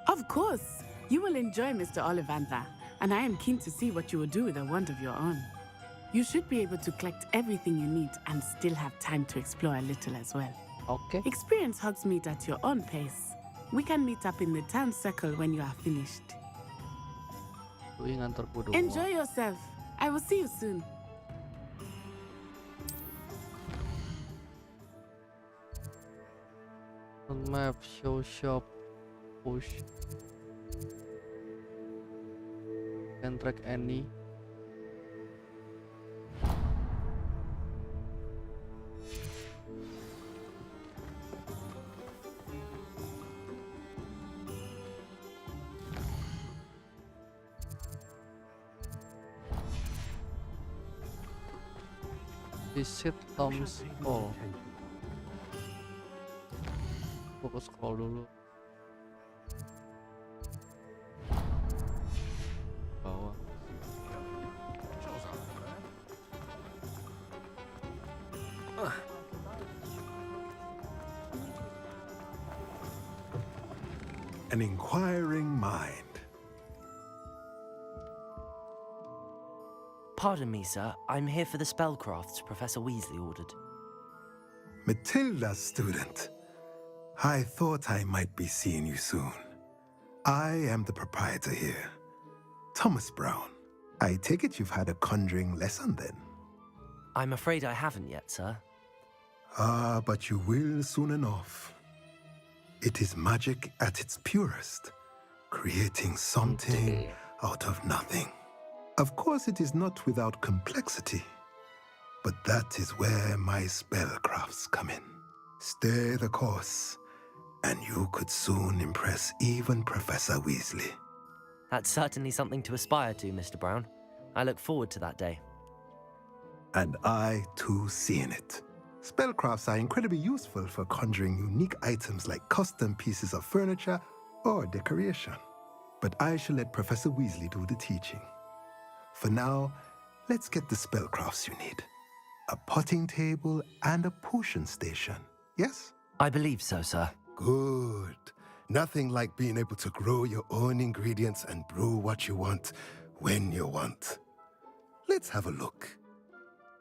Of course! You will enjoy Mr. Ollivandar, and I am keen to see what you will do with a wand of your own. You should be able to collect everything you need and still have time to explore a little as well. Okay. Experience Hogsmeade at your own pace. We can meet up in the town circle when you are finished. Enjoy yourself. I will see you soon. Map, show shop, push. Can track any. Visit Tom's Hall. Fokus scroll dulu. Bawah. An inquiring mind. Pardon me, sir. I'm here for the spellcrafts Professor Weasley ordered. Matilda's student. I thought I might be seeing you soon. I am the proprietor here, Thomas Brown. I take it you've had a conjuring lesson then? I'm afraid I haven't yet, sir. Ah, but you will soon enough. It is magic at its purest, creating something out of nothing. Of course, it is not without complexity, but that is where my spellcrafts come in. Stay the course, and you could soon impress even Professor Weasley. That's certainly something to aspire to, Mr. Brown. I look forward to that day. And I, too, see in it. Spellcrafts are incredibly useful for conjuring unique items like custom pieces of furniture or decoration. But I shall let Professor Weasley do the teaching. For now, let's get the spellcrafts you need. A potting table and a potion station, yes? I believe so, sir. Good. Nothing like being able to grow your own ingredients and brew what you want when you want. Let's have a look.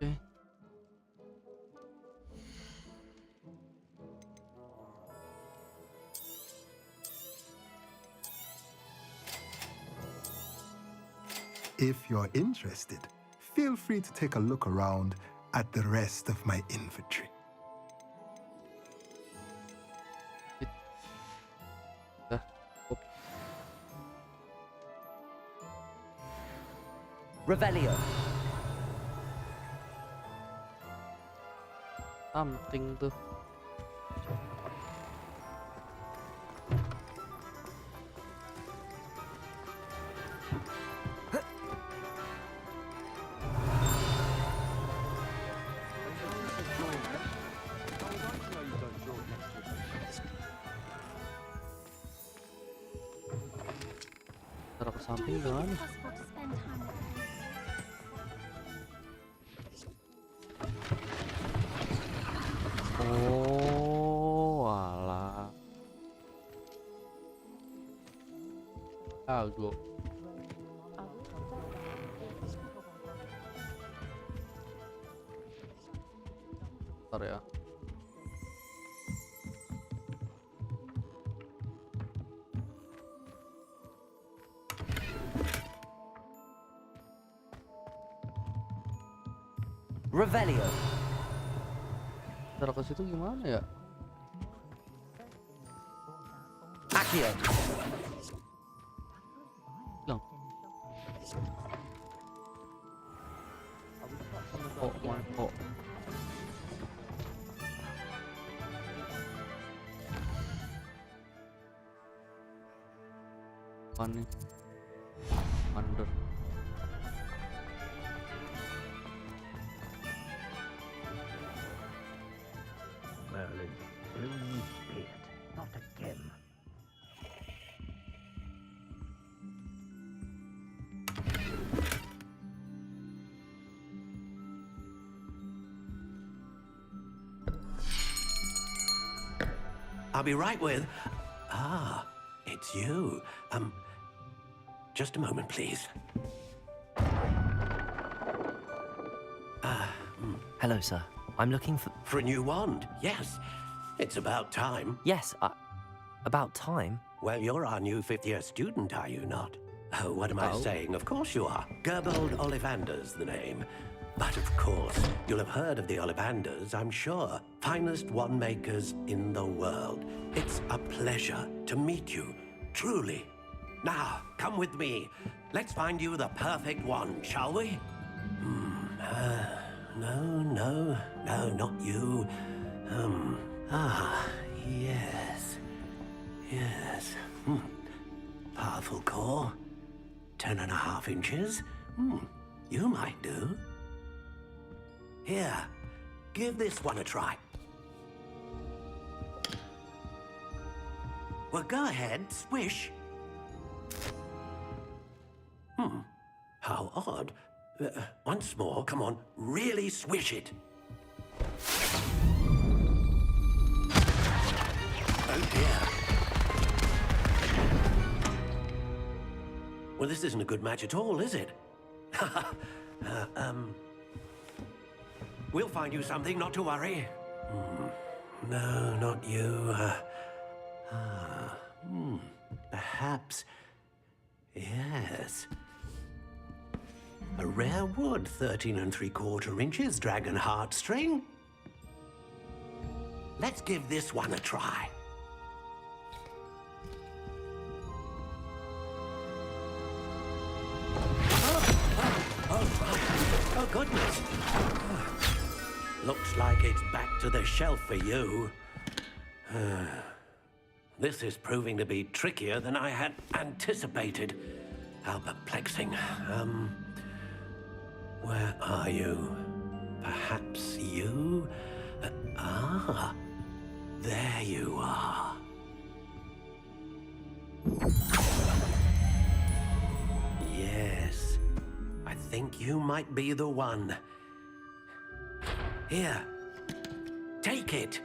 Okay. If you're interested, feel free to take a look around at the rest of my inventory. Revelio. Something tuh. Taruh ke samping gimana? Algo. Bentar ya. Revelio. Cara ke situ gimana ya? Accio. Hilang. Oh, oh. Apaan nih? Under. Merlin, only it, not again. I'll be right with... Ah, it's you. Just a moment, please. Hello, sir. I'm looking for... For a new wand, yes. It's about time. Yes, about time? Well, you're our new fifth-year student, are you not? Oh, what am I saying? Of course you are. Gerbold Ollivander's the name. But of course, you'll have heard of the Ollivanders, I'm sure. Finest wand makers in the world. It's a pleasure to meet you, truly. Now, come with me. Let's find you the perfect wand, shall we? No, not you. Yes. Powerful core. 10.5 inches. You might do. Here, give this one a try. Well, go ahead, swish. How odd. Once more, come on, really swish it. Oh dear. Well, this isn't a good match at all, is it? We'll find you something, not to worry. No, not you. Perhaps. Yes. A rare wood, 13 3/4 inches, dragon heartstring. Let's give this one a try. Oh, goodness. Looks like it's back to the shelf for you. This is proving to be trickier than I had anticipated. How perplexing. Where are you? Perhaps you? There you are. Yes, I think you might be the one. Here, take it.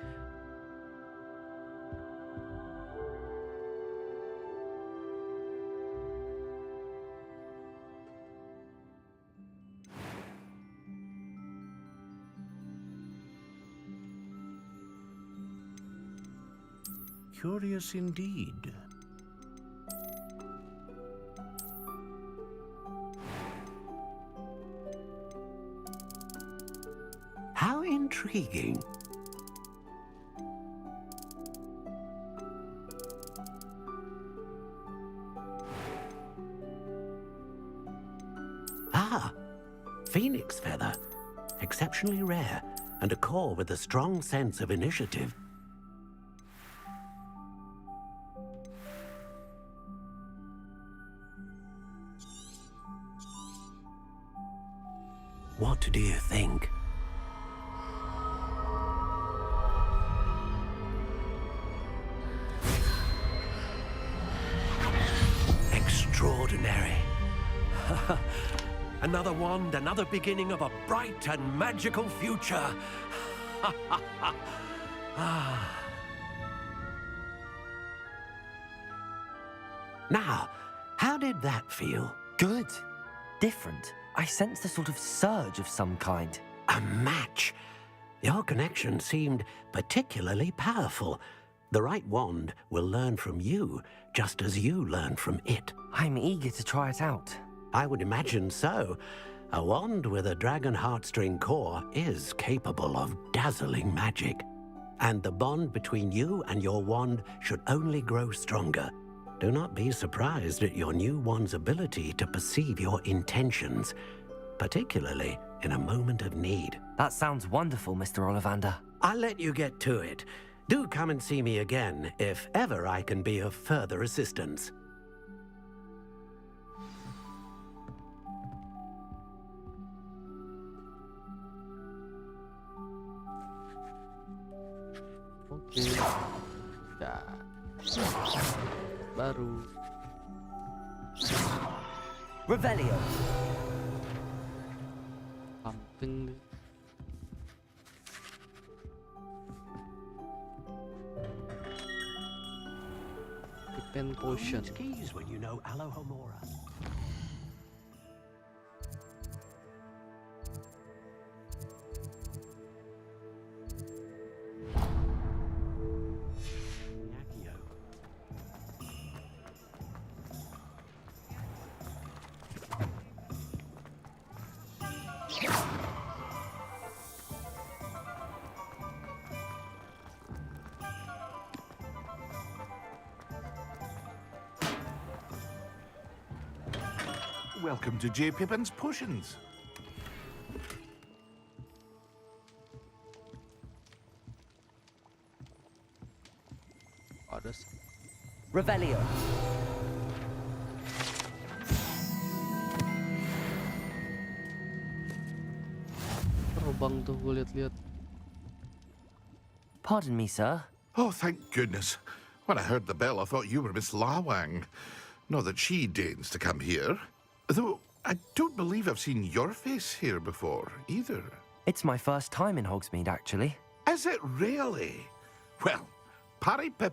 Curious indeed. How intriguing. Phoenix feather. Exceptionally rare, and a core with a strong sense of initiative. What do you think? Extraordinary. Another wand, another beginning of a bright and magical future. Now, How did that feel? Good. Different. I sensed a sort of surge of some kind. A match. Your connection seemed particularly powerful. The right wand will learn from you, just as you learn from it. I'm eager to try it out. I would imagine so. A wand with a dragon heartstring core is capable of dazzling magic. And the bond between you and your wand should only grow stronger. Do not be surprised at your new wand's ability to perceive your intentions, particularly in a moment of need. That sounds wonderful, Mr. Ollivander. I'll let you get to it. Do come and see me again if ever I can be of further assistance. Oke. Ya. Baru. Revelio. Something. Pen potion. Keys when you know Alohomora. Welcome to J. Pippin's Potions. Revelio. Terbang tuh gue liat-liat. Pardon me, sir. Oh, thank goodness. When I heard the bell, I thought you were Miss Lawang. Not that she deigns to come here. Though, I don't believe I've seen your face here before, either. It's my first time in Hogsmeade, actually. Is it really? Well, Parry Pippin